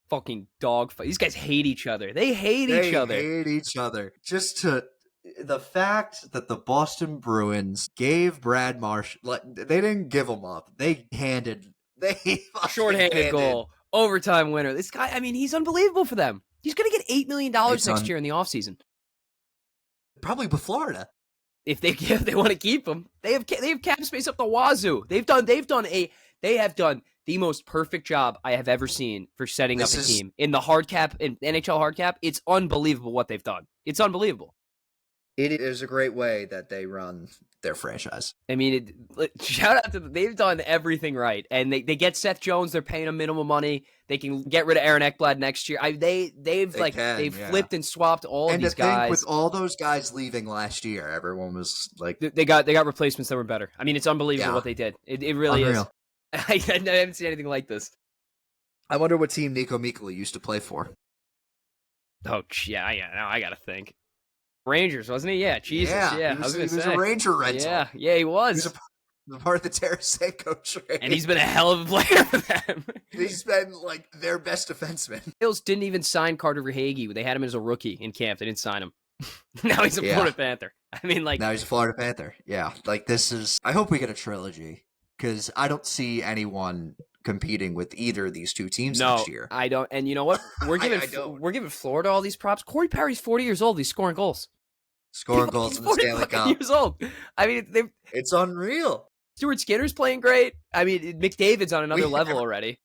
Fucking dogfight. These guys hate each other. They hate each other. They hate each other. Just to the fact that the Boston Bruins gave Brad Marsh, they didn't give him up. They Shorthanded goal. Overtime winner. This guy, I mean, he's unbelievable for them. He's going to get $8 million next year in the offseason. Probably with Florida. If they want to keep him, they have cap space up the wazoo. They have done the most perfect job I have ever seen for setting up a team in the hard cap, in NHL hard cap. It's unbelievable what they've done. It's unbelievable. It is a great way that they run their franchise. I mean, shout out to them. They've done everything right, and they get Seth Jones. They're paying him minimum money. They can get rid of Aaron Ekblad next year. They've flipped and swapped all of these guys. With all those guys leaving last year, everyone was like, they got replacements that were better. I mean, it's unbelievable what they did. It really is. I haven't seen anything like this. I wonder what team Nico Mikkola used to play for. Oh yeah. Now I gotta think. Rangers, wasn't he? Yeah, Jesus, yeah. He was a Ranger rental. Yeah, he was. He was a part of the Tarasenko trade. And he's been a hell of a player for them. He's been, like, their best defenseman. Bills didn't even sign Carter Verhaeghe. They had him as a rookie in camp. They didn't sign him. Now he's a Florida Panther. I mean, like... Now he's a Florida Panther. Yeah, like, this is... I hope we get a trilogy, because I don't see anyone competing with either of these two teams next year. I don't. And you know what? We're giving Florida all these props. Corey Perry's 40 years old. He's scoring goals. Scoring goals in the Stanley Cup. Years old. I mean, it's unreal. Stuart Skinner's playing great. I mean, McDavid's on another level already.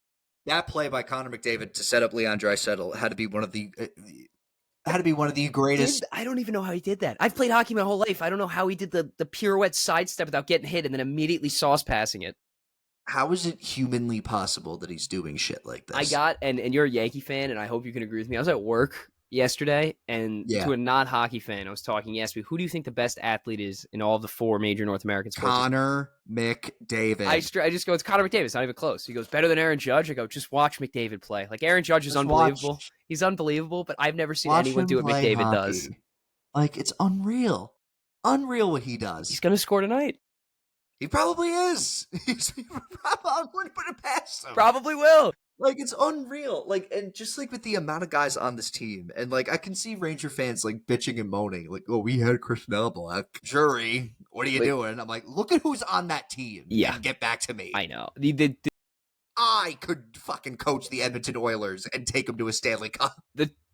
That play by Connor McDavid to set up Leon Draisaitl had to be one of the greatest. I don't even know how he did that. I've played hockey my whole life. I don't know how he did the pirouette sidestep without getting hit and then immediately sauce passing it. How is it humanly possible that he's doing shit like this? And you're a Yankee fan, and I hope you can agree with me. I was at work yesterday, and to a not-hockey fan, I was talking. He asked me, who do you think the best athlete is in all of the 4 major North American sports? Connor McDavid. I just go, it's Connor McDavid. It's not even close. He goes, better than Aaron Judge? I go, just watch McDavid play. Like, Aaron Judge is unbelievable. He's unbelievable, but I've never seen anyone do what McDavid does. Like, it's unreal. Unreal what he does. He's going to score tonight. He probably is. I wouldn't put it past him. Probably will. Like, it's unreal. Like, and just like with the amount of guys on this team, and like I can see Ranger fans like bitching and moaning, like, "Oh, we had Chris Knoblauch, Jury. What are you doing?" I'm like, look at who's on that team. Yeah, and get back to me. I know. I could fucking coach the Edmonton Oilers and take them to a Stanley Cup.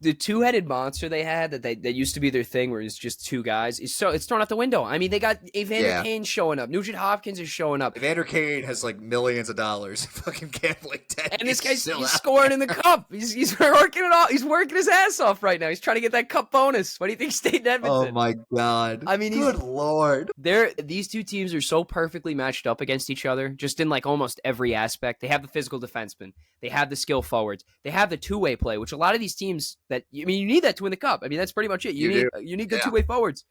The two-headed monster they had that used to be their thing, where it's just 2 guys, it's thrown out the window. I mean, they got Evander Kane showing up. Nugent Hopkins is showing up. Evander Kane has like millions of dollars fucking gambling debt. And this guy's scoring in the cup. He's working it all. He's working his ass off right now. He's trying to get that cup bonus. What do you think stayed in Edmonton? Oh my God. I mean, good Lord. These two teams are so perfectly matched up against each other, just in like almost every aspect. They have the physical defensemen. They have the skill forwards. They have the two-way play, which a lot of these teams you need that to win the cup. I mean, that's pretty much it. You need good two-way forwards.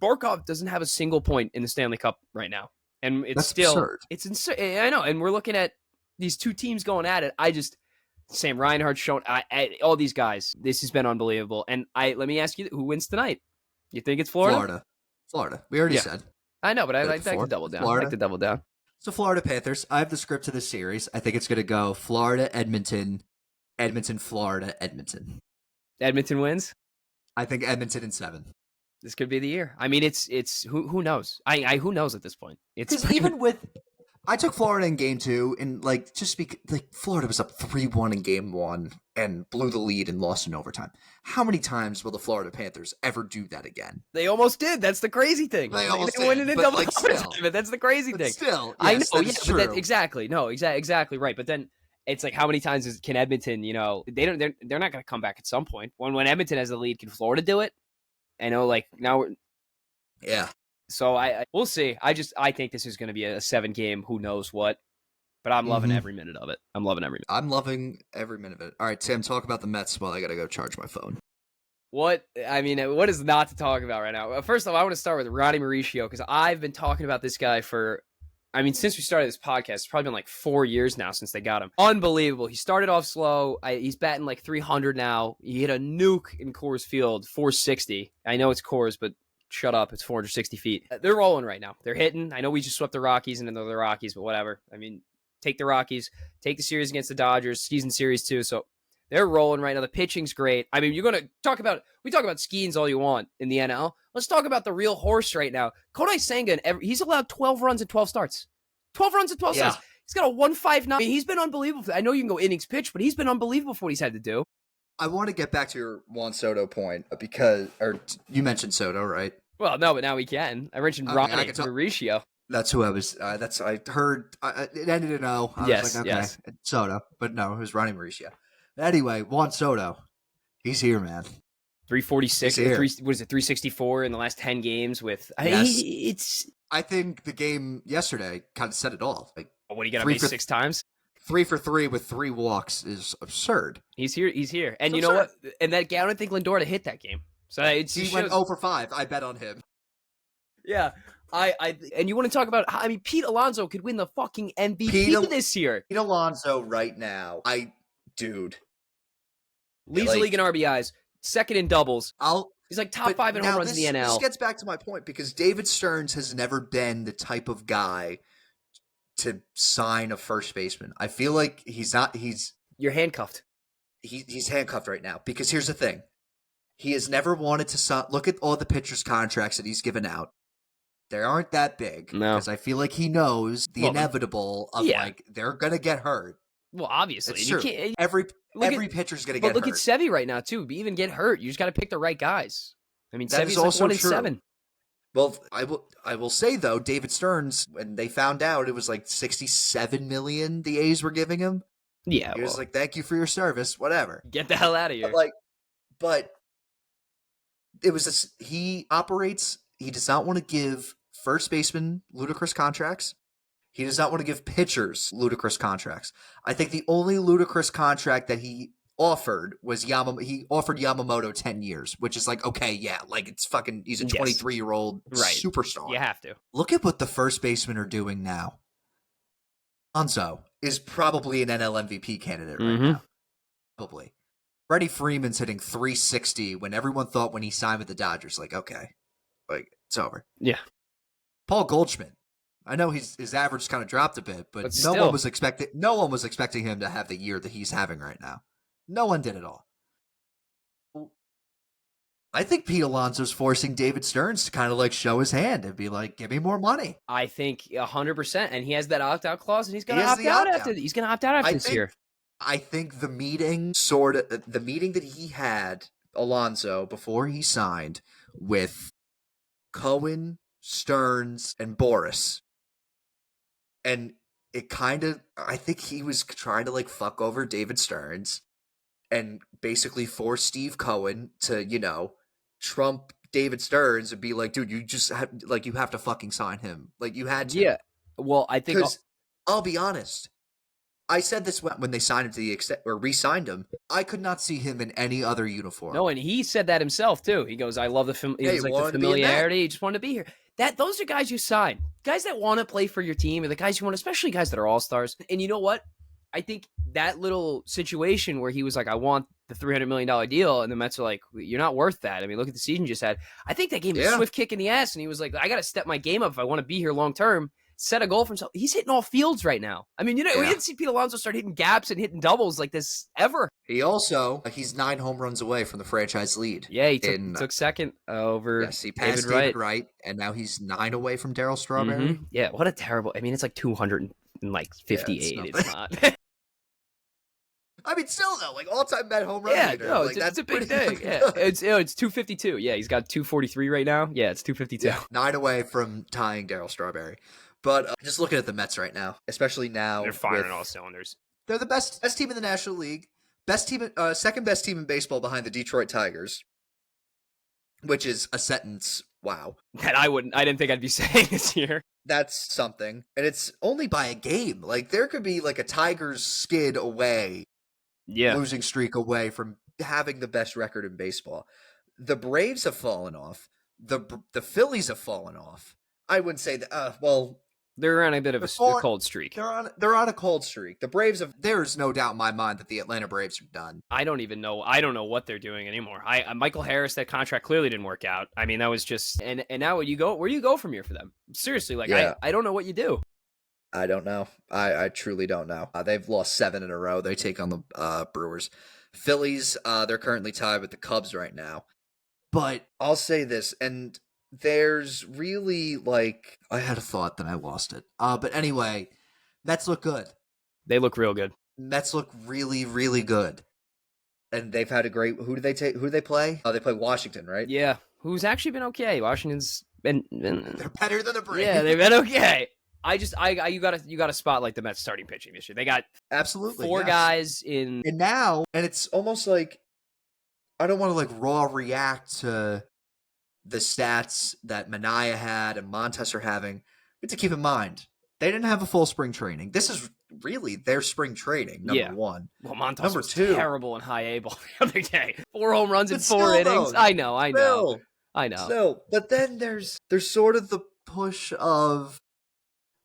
Barkov doesn't have a single point in the Stanley Cup right now. And it's absurd. It's insane. I know. And we're looking at these two teams going at it. Sam Reinhart's shown all these guys. This has been unbelievable. And let me ask you, who wins tonight? You think it's Florida? Florida. We already Yeah. said. I know, but I Said it like to before. double down. Florida. I like to double down. So Florida Panthers. I have the script to this series. I think it's going to go Florida, Edmonton, Edmonton, Florida, Edmonton. Edmonton wins. I think Edmonton in 7. This could be the year. I mean, it's who knows? Who knows at this point? It's Because even with, I took Florida in game 2, and like just because like Florida was up 3-1 in game 1 and blew the lead and lost in overtime. How many times will the Florida Panthers ever do that again? They almost did. That's the crazy thing. They almost win did, it in but, double like, overtime. still. That's the crazy thing. Still, I yes, know, that yeah, is but true. exactly. No, exactly right. But then it's like, how many times can Edmonton? They're not going to come back at some point. When Edmonton has the lead, can Florida do it? I know, like now we're. Yeah. So we'll see. I think this is going to be a 7-game. Who knows what? But I'm loving every minute of it. I'm loving every minute. I'm loving every minute of it. All right, Tim, talk about the Mets while I got to go charge my phone. What is not to talk about right now? First of all, I want to start with Ronnie Mauricio because I've been talking about this guy since we started this podcast. It's probably been like 4 years now since they got him. Unbelievable. He started off slow. He's batting like 300 now. He hit a nuke in Coors Field, 460. I know it's Coors, but shut up. It's 460 feet. They're rolling right now. They're hitting. I know we just swept the Rockies and then they're the Rockies, but whatever. I mean, take the Rockies, take the series against the Dodgers, season series too. So they're rolling right now. The pitching's great. I mean, we talk about Skeens all you want in the NL. Let's talk about the real horse right now. Kodai Senga, he's allowed 12 runs in 12 starts. 12 runs in 12 starts. He's got a 1.59. I mean, he's been unbelievable. I know you can go innings pitch, but he's been unbelievable for what he's had to do. I want to get back to your Juan Soto point you mentioned Soto, right? Well, no, but now we can. I mentioned Ronnie Mauricio. That's who I was. I heard. It ended in O. I was like, okay, yes. Soto, but no, it was Ronnie Mauricio. Anyway, Juan Soto, he's here, man. 346. What is it? 364 in the last 10 games. I think the game yesterday kind of said it all. Like, what do you got to base 6 times? 3 for 3 with 3 walks is absurd. He's here, and you know what? And that guy, I don't think Lindor to hit that game. So he went 0 for 5. I bet on him. Yeah. And you want to talk about? I mean, Pete Alonso could win the fucking MVP this year. Pete Alonso right now, leads the league in RBIs, second in doubles. He's like top 5 in home runs in the NL. This gets back to my point because David Stearns has never been the type of guy to sign a first baseman. I feel like he's not. You're handcuffed. He's handcuffed right now because here's the thing. He has never wanted to look at all the pitchers' contracts that he's given out. They aren't that big because I feel like he knows the inevitable of like they're gonna get hurt. Well, obviously, it's true. Every pitcher's gonna get hurt. But look at Sevy right now too. Even get hurt, you just got to pick the right guys. I mean, Sevy's also like 1 in 7. Well, I will say though, David Stearns, when they found out it was like $67 million the A's were giving him. Yeah, he was like, "Thank you for your service, whatever. Get the hell out of here." But it was he does not want to give first baseman ludicrous contracts. He does not want to give pitchers ludicrous contracts. I think the only ludicrous contract that he offered was he offered Yamamoto 10 years, which is like, okay, yeah, like it's fucking, he's a 23-year-old superstar. You have to. Look at what the first basemen are doing now. Alonso is probably an NL MVP candidate right now. Probably. Freddie Freeman's hitting 360 when everyone thought when he signed with the Dodgers, like, okay, like it's over. Yeah. Paul Goldschmidt. I know his average kind of dropped a bit, but no one was expecting him to have the year that he's having right now. No one did at all. I think Pete Alonso's forcing David Stearns to kind of like show his hand and be like, give me more money. I think 100%. And he has that opt-out clause and he's going to opt out after this year. I think the meeting that he had, Alonso, before he signed with Cohen, Stearns, and Boris, and it kind of, I think he was trying to like fuck over David Stearns and basically force Steve Cohen to, trump David Stearns and be like, dude, you just have, like, you have to fucking sign him. Like, you had to. Yeah. Well, I think I'll be honest. I said this when they signed him to the extent or re-signed him. I could not see him in any other uniform. No, and he said that himself too. He goes, "I love the familiarity. He just wanted to be here." Those are guys you sign, guys that want to play for your team, or the guys you want, especially guys that are all stars. And you know what? I think that little situation where he was like, "I want the $300 million deal, and the Mets are like, you're not worth that. I mean, look at the season you just had. I think that gave him a swift kick in the ass, and he was like, I got to step my game up if I want to be here long term. Set a goal for himself. He's hitting all fields right now. I mean, we didn't see Pete Alonso start hitting gaps and hitting doubles like this ever. He's 9 home runs away from the franchise lead. Yeah, he took second over. Yes, he passed David Wright, and now he's 9 away from Darryl Strawberry. Mm-hmm. Yeah, what a terrible. I mean, it's like 258. Yeah, it's not. I mean, still though, like all-time Met home run leader. No, like, that's a big thing. Yeah, it's 252. Yeah, he's got 243 right now. Yeah, it's 252. Yeah, 9 away from tying Darryl Strawberry. But just looking at the Mets right now, especially now, they're firing all cylinders. They're the best team in the National League, second best team in baseball behind the Detroit Tigers, which is a sentence. Wow, that I didn't think I'd be saying this year. That's something, and it's only by a game. Like there could be like a Tigers skid away, losing streak away from having the best record in baseball. The Braves have fallen off. The Phillies have fallen off. I wouldn't say that. Well, they're on a bit of a cold streak. They're on a cold streak. The Braves have. There's no doubt in my mind that the Atlanta Braves are done. I don't even know. I don't know what they're doing anymore. Michael Harris, that contract clearly didn't work out. I mean, that was just. And now where do you go from here for them? Seriously, like I don't know what you do. I don't know. I truly don't know. They've lost 7 in a row. They take on the Brewers. Phillies. They're currently tied with the Cubs right now. But I'll say this, and there's really like I had a thought that I lost it. But anyway, Mets look good. They look real good. Mets look really, really good. And they've had a great. Who do they play? They play Washington, right? Yeah, who's actually been okay. Washington's been they're better than the Braves. Yeah, they've been okay. You gotta spotlight the Mets starting pitching this year. They got absolutely 4 guys in, and it's almost like I don't want to like raw react to the stats that Manaea had and Montes are having, but to keep in mind, they didn't have a full spring training. This is really their spring training, number one. Well, Montes was terrible in high A ball the other day. 4 home runs in 4 innings. Though, I know. So, but then there's sort of the push of,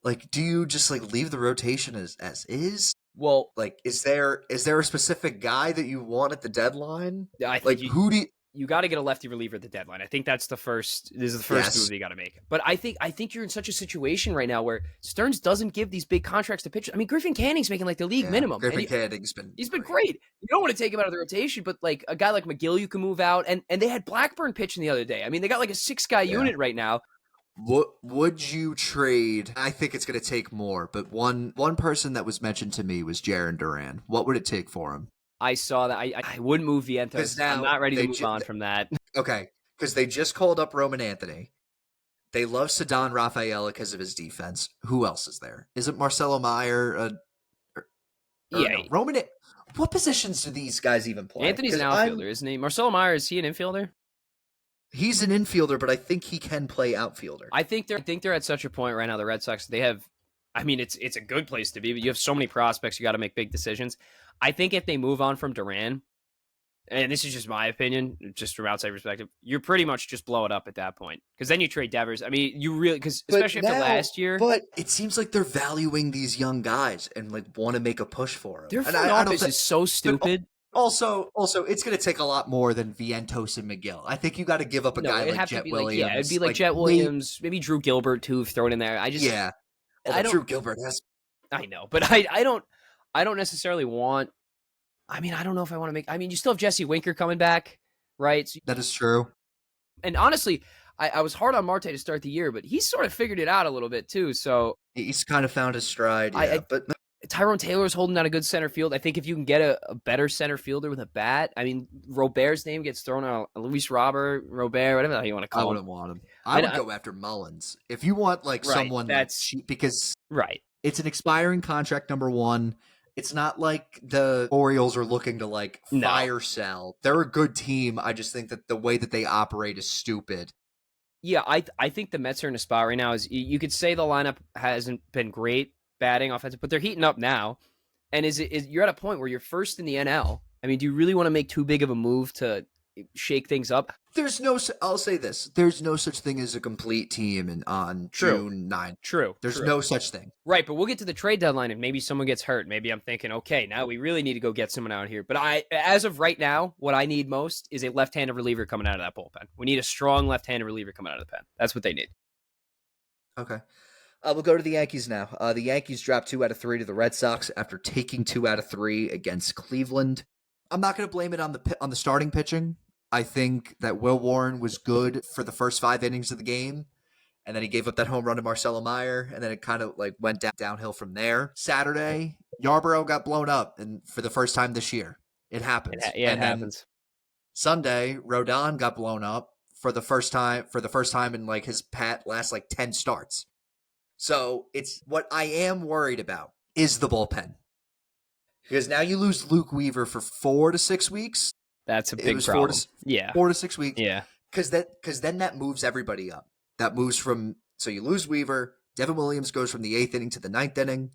like, do you just like leave the rotation as is? Well, like, is there a specific guy that you want at the deadline? I think who do you got to get a lefty reliever at the deadline. I think that's the first. This is the first move you got to make. But I think you're in such a situation right now where Stearns doesn't give these big contracts to pitchers. I mean, Griffin Canning's making like the league minimum. Griffin Canning's been great. You don't want to take him out of the rotation, but like a guy like McGill, you can move out. And they had Blackburn pitching the other day. I mean, they got like a 6-guy unit right now. What would you trade? I think it's going to take more, but one person that was mentioned to me was Jarren Duran. What would it take for him? I saw that. I wouldn't move Vientos. I'm not ready to move on from that. Okay, because they just called up Roman Anthony. They love Ceddanne Rafaela because of his defense. Who else is there? Is it Marcelo Meyer? No, Roman. What positions do these guys even play? Anthony's an outfielder, isn't he? Marcelo Meyer, is he an infielder? He's an infielder, but I think he can play outfielder. I think they're at such a point right now. The Red Sox, they have. I mean, it's a good place to be, but you have so many prospects. You got to make big decisions. I think if they move on from Duran, and this is just my opinion, just from outside perspective, you're pretty much just blow it up at that point. Because then you trade Devers. I mean, you really, because especially after last year. But it seems like they're valuing these young guys and like want to make a push for them. Their front office is so stupid. Also, it's going to take a lot more than Vientos and McGill. I think you got to give up a guy like Jet Williams. It'd be like Jet Williams, maybe Drew Gilbert too, throw it in there. Drew Gilbert has. I know, but I don't necessarily want. I mean, I don't know if I want to make. I mean, you still have Jesse Winker coming back, right? So, that is true. And honestly, I was hard on Marte to start the year, but he's sort of figured it out a little bit too. So he's kind of found his stride. But Tyrone Taylor's holding down a good center field. I think if you can get a better center fielder with a bat, I mean, Robert's name gets thrown out. Luis Robert, whatever the hell you want to call him. I wouldn't want him. I would go after Mullins. If you want like someone that's cheap, because it's an expiring contract, number one. It's not like the Orioles are looking to like fire sell. They're a good team. I just think that the way that they operate is stupid. Yeah, I think the Mets are in a spot right now. Is you could say the lineup hasn't been great batting offensive, but they're heating up now. And is you're at a point where you're first in the NL. I mean, do you really want to make too big of a move to shake things up. I'll say this. There's no such thing as a complete team on June 9th. True. There's no such thing. Right, but we'll get to the trade deadline and maybe someone gets hurt. Maybe I'm thinking, okay, now we really need to go get someone out here. But as of right now, what I need most is a left-handed reliever coming out of that bullpen. We need a strong left-handed reliever coming out of the pen. That's what they need. Okay. We'll go to the Yankees now. The Yankees dropped 2 out of 3 to the Red Sox after taking 2 out of 3 against Cleveland. I'm not going to blame it on the starting pitching. I think that Will Warren was good for the first 5 innings of the game, and then he gave up that home run to Marcelo Meyer, and then it kind of like went downhill from there. Saturday, Yarborough got blown up, and for the first time this year, it happens. It happens. Sunday, Rodon got blown up for the first time in like his last like 10 starts. So it's what I am worried about is the bullpen. Because now you lose Luke Weaver for 4 to 6 weeks. That's a big problem. 4 to 6 weeks. Yeah. Because then that moves everybody up. That moves so you lose Weaver. Devin Williams goes from the 8th inning to the 9th inning.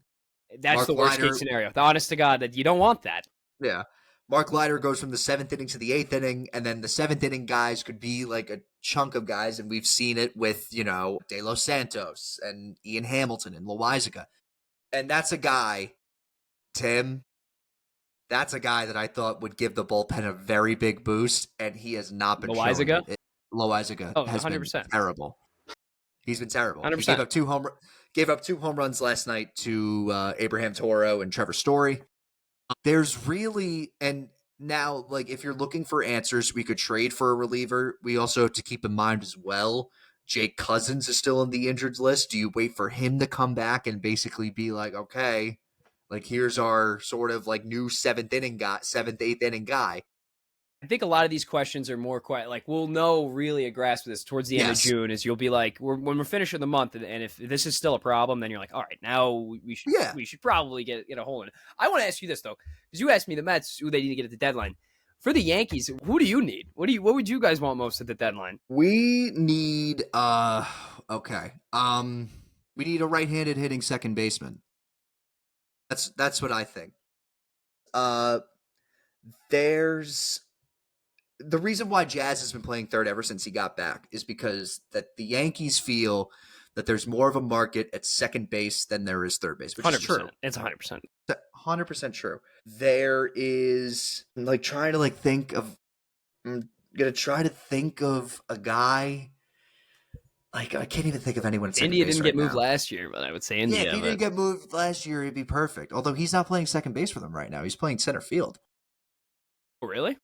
That's the worst case scenario. Honest to God, that you don't want that. Yeah. Mark Leiter goes from the 7th inning to the 8th inning, and then the 7th inning guys could be like a chunk of guys, and we've seen it with, De Los Santos and Ian Hamilton and Loizaga. And that's a guy, Tim, that's a guy that I thought would give the bullpen a very big boost, and he has not been Loizaga? Loizaga has 100%. been terrible. He's been terrible. 100%. He gave up 2 home runs last night to Abraham Toro and Trevor Story. There's really, and now, like, if you're looking for answers, we could trade for a reliever. We also have to keep in mind as well, Jake Cousins is still on the injured list. Do you wait for him to come back and basically be like, okay, like, here's our sort of like new 7th, 8th inning guy? I think a lot of these questions are more quiet. Like, we'll know really a grasp of this towards the end of June. Is you'll be like, when we're finishing the month, and if this is still a problem, then you're like, all right, now we should probably get a hold of it. I want to ask you this though, because you asked me the Mets who they need to get at the deadline. For the Yankees, who do you need? What would you guys want most at the deadline? We need we need a right-handed hitting second baseman. That's what I think. There's the reason why Jazz has been playing third ever since he got back is because that the Yankees feel that there's more of a market at second base than there is third base, which 100%. is true. It's 100%. 100% true. There is like trying to think of. I'm gonna try to think of a guy. Like, I can't even think of anyone. India didn't get moved last year, but I would say India. Yeah, if he didn't get moved last year, it'd be perfect. Although he's not playing second base for them right now. He's playing center field. Oh, really?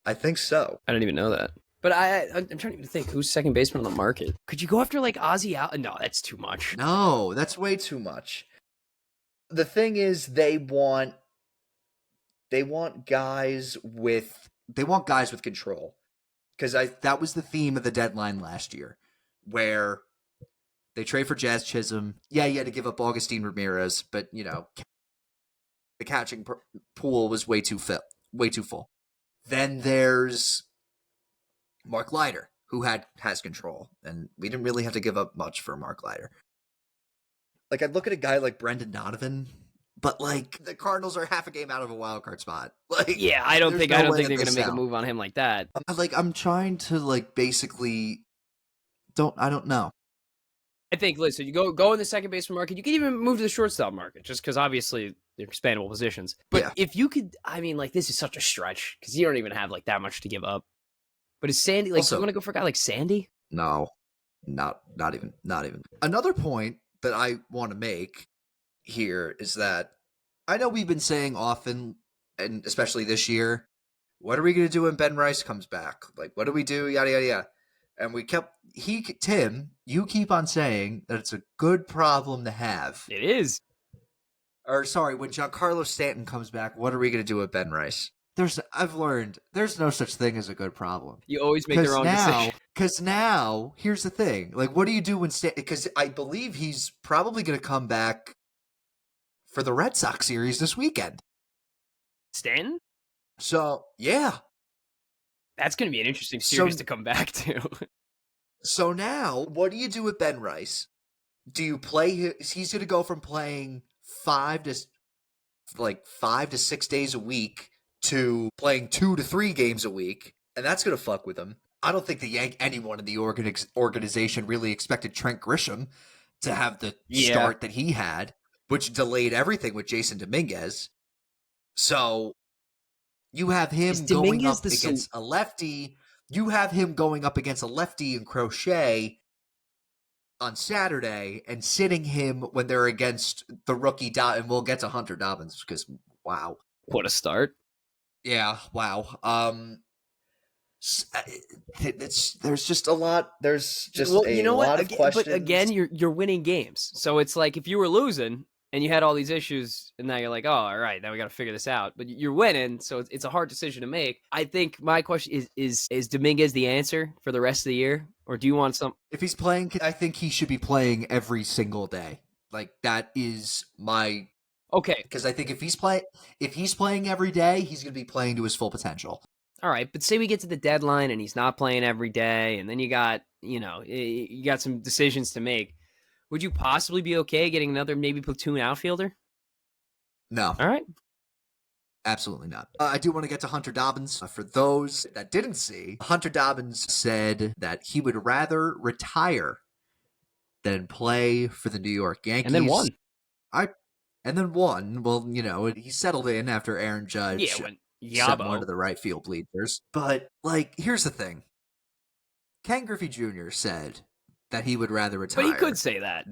I think so. I didn't even know that. But I'm trying to even think who's second baseman on the market. Could you go after like Ozzy Allen? No, that's too much. No, that's way too much. The thing is, they want guys with control. Because that was the theme of the deadline last year, where they trade for Jazz Chisholm. Yeah, you had to give up Augustine Ramirez, but the catching pool was way too full. Then there's Mark Leiter, who has control, and we didn't really have to give up much for Mark Leiter. Like, I'd look at a guy like Brendan Donovan, but like the Cardinals are half a game out of a wild card spot. Like, yeah, I don't think they're going to make a move on him like that. I'm trying to basically I don't know. I think, listen, you go in the second baseman market. You can even move to the shortstop market, just because obviously they're expandable positions. But if you could, this is such a stretch because you don't even have that much to give up. But is Sandy do you want to go for a guy like Sandy? No, not even. Another point that I want to make here is that I know we've been saying often, and especially this year, what are we going to do when Ben Rice comes back? Like, what do we do? Yada yada yada. And Tim, you keep on saying that it's a good problem to have. It is. Or sorry, when Giancarlo Stanton comes back, what are we going to do with Ben Rice? I've learned there's no such thing as a good problem. You always make their own decision. Because now, here's the thing. Like, what do you do when Stanton... Because I believe he's probably going to come back for the Red Sox series this weekend. Stanton? So, yeah. That's going to be an interesting series to come back to. So now, what do you do with Ben Rice? Do you play... He's going to go from playing 5 to 6 days a week to playing 2 to 3 games a week. and that's going to fuck with him. I don't think anyone in the organization really expected Trent Grisham to have the start that he had, which delayed everything with Jason Dominguez. So you have him going up against a lefty. You have him going up against a lefty in Crochet on Saturday and sitting him when they're against the rookie and we'll get to Hunter Dobbins because wow, what a start! Yeah, wow. There's just a lot. There's just lot of questions. But again, you're winning games, so it's like if you were losing and you had all these issues, and now you're like, oh, all right, now we got to figure this out. But you're winning, so it's a hard decision to make. I think my question is Dominguez the answer for the rest of the year, or do you want some? If he's playing, I think he should be playing every single day. Like that is my okay. Because I think if he's playing every day, he's going to be playing to his full potential. All right, but say we get to the deadline and he's not playing every day, and then you got some decisions to make. Would you possibly be okay getting another maybe platoon outfielder? No. All right. Absolutely not. I do want to get to Hunter Dobbins. For those that didn't see, Hunter Dobbins said that he would rather retire than play for the New York Yankees. And then won. Well, he settled in after Aaron Judge sent one to the right field bleachers. But, here's the thing. Ken Griffey Jr. said that he would rather retire. But he could say that.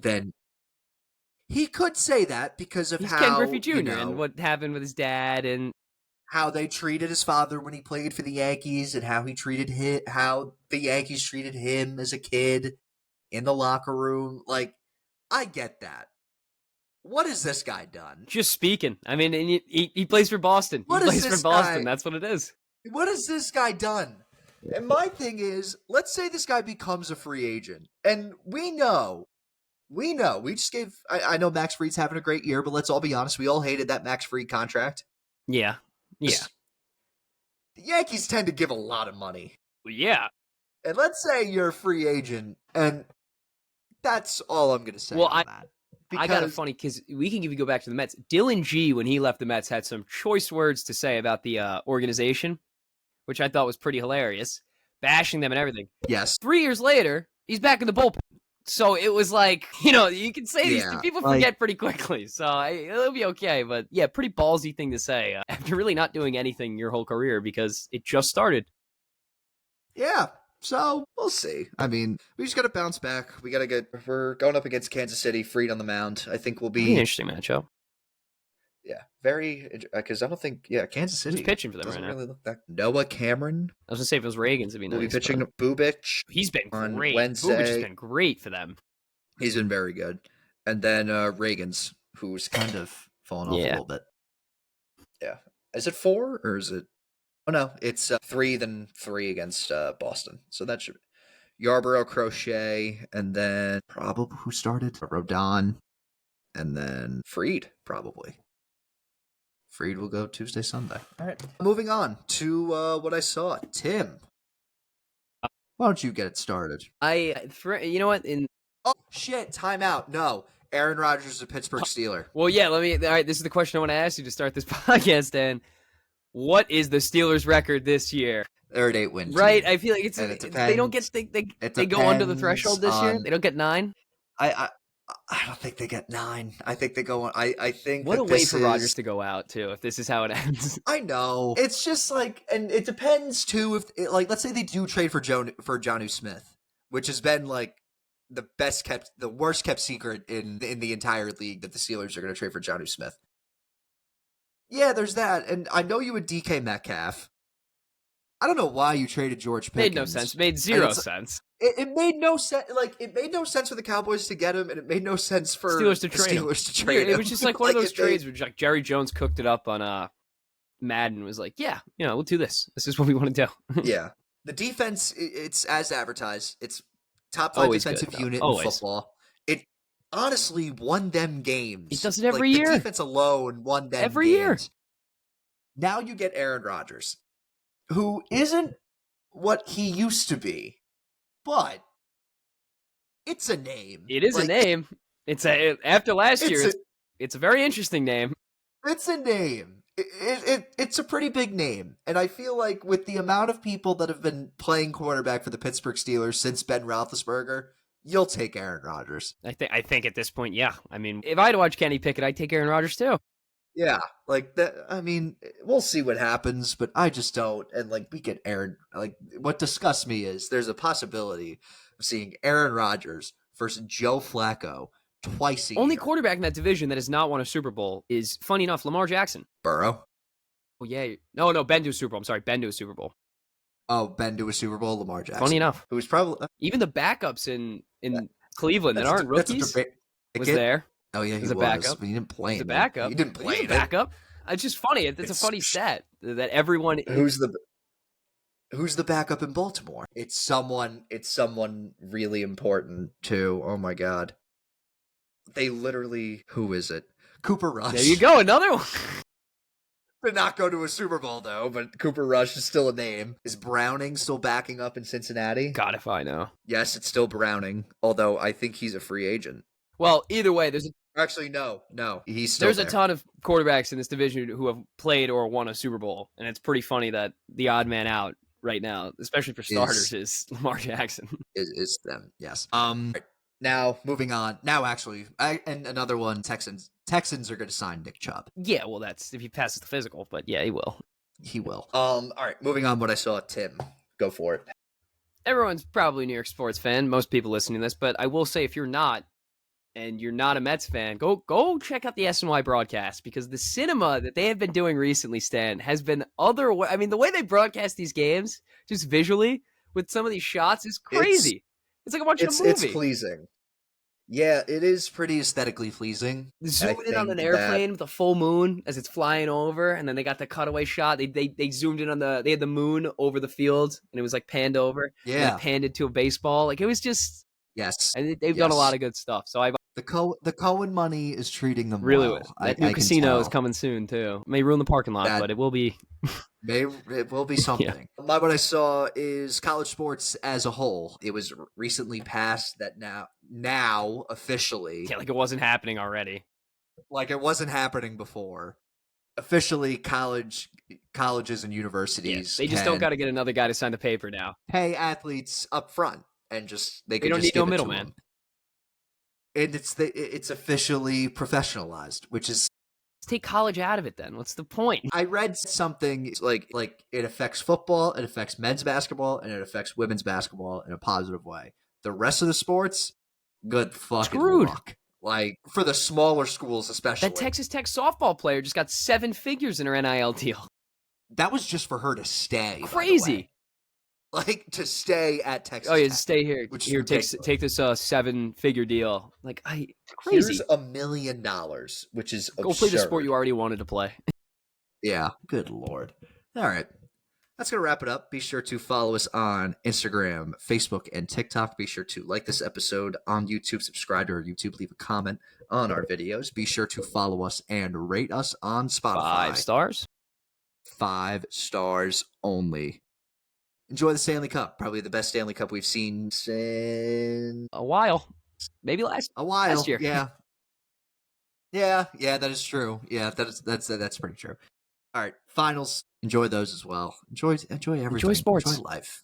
He could say that because of how Ken Griffey Jr. And what happened with his dad and how they treated his father when he played for the Yankees and how the Yankees treated him as a kid in the locker room. I get that. What has this guy done? Just speaking. I mean, he plays for Boston. He plays for Boston. That's what it is. What has this guy done? And my thing is, let's say this guy becomes a free agent. And we know. We just gave... I know Max Fried's having a great year, but let's all be honest. We all hated that Max Fried contract. Yeah. Yeah. The Yankees tend to give a lot of money. Yeah. And let's say you're a free agent, and that's all I'm going to say on that. I got it funny because we can go back to the Mets. Dylan G, when he left the Mets, had some choice words to say about the organization, which I thought was pretty hilarious, bashing them and everything. Yes. 3 years later, he's back in the bullpen. So it was like, you can say these people forget pretty quickly. So it'll be okay. But yeah, pretty ballsy thing to say after really not doing anything your whole career because it just started. Yeah. So we'll see. I mean, we just got to bounce back. We're going up against Kansas City, Fried on the mound. I think we'll be an interesting matchup. Yeah, very, because I don't think, Kansas City. Who's pitching for them right now? Really look that. Noah Cameron. I was going to say if it was Reagan's, it'd be nice. We'll be pitching Bubic. He's been on great. Wednesday. Bubic's been great for them. He's been very good. And then Reagan's, who's kind of fallen off a little bit. Yeah. Is it 4 or is it? Oh, no. It's 3 then 3 against Boston. So that should be Yarborough, Crochet, and then probably who started? Rodon, and then Fried, probably. Fried will go Tuesday, Sunday. All right. Moving on to what I saw. Tim, why don't you get it started? You know what? Oh, shit. Timeout. No. Aaron Rodgers is a Pittsburgh Steeler. Well, yeah. All right. This is the question I want to ask you to start this podcast, Dan. What is the Steelers' record this year? They're at 8 wins. Right. I feel like they don't get they go under the threshold this year. They don't get 9. I don't think they get 9. I think they go on. I think what a way for Rodgers to go out too. If this is how it ends, I know it's just and it depends too. If let's say they do trade for Jonnu Smith, which has been the worst kept secret in the entire league that the Steelers are going to trade for Jonnu Smith. Yeah, there's that, and I know you would DK Metcalf. I don't know why you traded George Pickens. Made no sense. Made zero sense. It made no sense. It made no sense for the Cowboys to get him, and it made no sense for Steelers to trade him. It was just one of those trades where Jerry Jones cooked it up on Madden. Was like, yeah, we'll do this. This is what we want to do. Yeah, the defense. It's as advertised. It's top 5 defensive unit in football. It honestly won them games. He does it every year. The defense alone won them every games. year. Now you get Aaron Rodgers, who isn't what he used to be, but it's a name. It is a name. After last year, it's a very interesting name. It's a name. It's a pretty big name. And I feel like with the amount of people that have been playing quarterback for the Pittsburgh Steelers since Ben Roethlisberger, you'll take Aaron Rodgers. I think at this point, yeah. I mean, if I had to watch Kenny Pickett, I'd take Aaron Rodgers too. Yeah, like that. I mean, we'll see what happens, but I just don't. And like, we get Aaron. Like, what disgusts me is there's a possibility of seeing Aaron Rodgers versus Joe Flacco twice a Only year. quarterback in that division that has not won a Super Bowl is, funny enough, Lamar Jackson. Burrow. Oh yeah, no, Ben to a Super Bowl. I'm sorry, Ben to a Super Bowl. Oh, Ben to a Super Bowl. Lamar Jackson. Funny enough, who was probably even the backups in Cleveland that aren't rookies was there. Oh yeah, he was a backup. But he didn't play. He's a backup. He didn't play. He's a backup. It's just funny. It's a funny stat that everyone. Who's the backup in Baltimore? It's someone really important too. Oh my god. They literally. Who is it? Cooper Rush. There you go. Another one. Did not go to a Super Bowl though, but Cooper Rush is still a name. Is Browning still backing up in Cincinnati? God, if I know. Yes, it's still Browning. Although I think he's a free agent. Well, either way, Actually, no, he's still there's there. a ton of quarterbacks in this division who have played or won a Super Bowl, and it's pretty funny that the odd man out right now, especially for starters, is Lamar Jackson. Is them? Yes. Now moving on. Now actually, and another one. Texans are going to sign Nick Chubb. Yeah, well, that's if he passes the physical, but yeah, he will. He will. All right. Moving on. What I saw. Tim, go for it. Everyone's probably a New York sports fan. Most people listening to this, but I will say if you're not, and you're not a Mets fan, go check out the SNY broadcast because the cinema that they have been doing recently, Stan, has been I mean, the way they broadcast these games, just visually, with some of these shots is crazy. It's like watching a movie. It's pleasing. Yeah, it is pretty aesthetically pleasing. Zooming in on an airplane with a full moon as it's flying over, and then they got the cutaway shot. They zoomed in on they had the moon over the field, and it was like panned over. Yeah. And panned it to a baseball. Like it was just... Yes. And they've done a lot of good stuff. So the Cohen money is treating them really well. That new casino is coming soon too. It may ruin the parking lot, but it will be. It will be something. Yeah. What I saw is college sports as a whole. It was recently passed that now officially. Yeah, like it wasn't happening already. Like it wasn't happening before. Officially, colleges and universities. They just don't got to get another guy to sign the paper now. Pay athletes up front. And they don't need no middleman. And it's officially professionalized, which is... Let's take college out of it then. What's the point? I read something like it affects football, it affects men's basketball, and it affects women's basketball in a positive way. The rest of the sports, good fucking luck. Like, for the smaller schools especially. That Texas Tech softball player just got 7 figures in her NIL deal. That was just for her to stay. Crazy. Like, to stay at Texas Tech. Tech, stay here. Here, take this 7-figure deal. Like, crazy. Here's $1 million, which is absurd. Go play the sport you already wanted to play. Yeah. Good Lord. All right. That's going to wrap it up. Be sure to follow us on Instagram, Facebook, and TikTok. Be sure to like this episode on YouTube, subscribe to our YouTube, leave a comment on our videos. Be sure to follow us and rate us on Spotify. 5 stars? 5 stars only. Enjoy the Stanley Cup. Probably the best Stanley Cup we've seen since... a while. Maybe last year. Yeah. Yeah, that is true. Yeah, that's pretty true. All right, finals. Enjoy those as well. Enjoy everything. Enjoy sports. Enjoy life.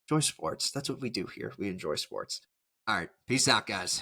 Enjoy sports. That's what we do here. We enjoy sports. All right, peace out, guys.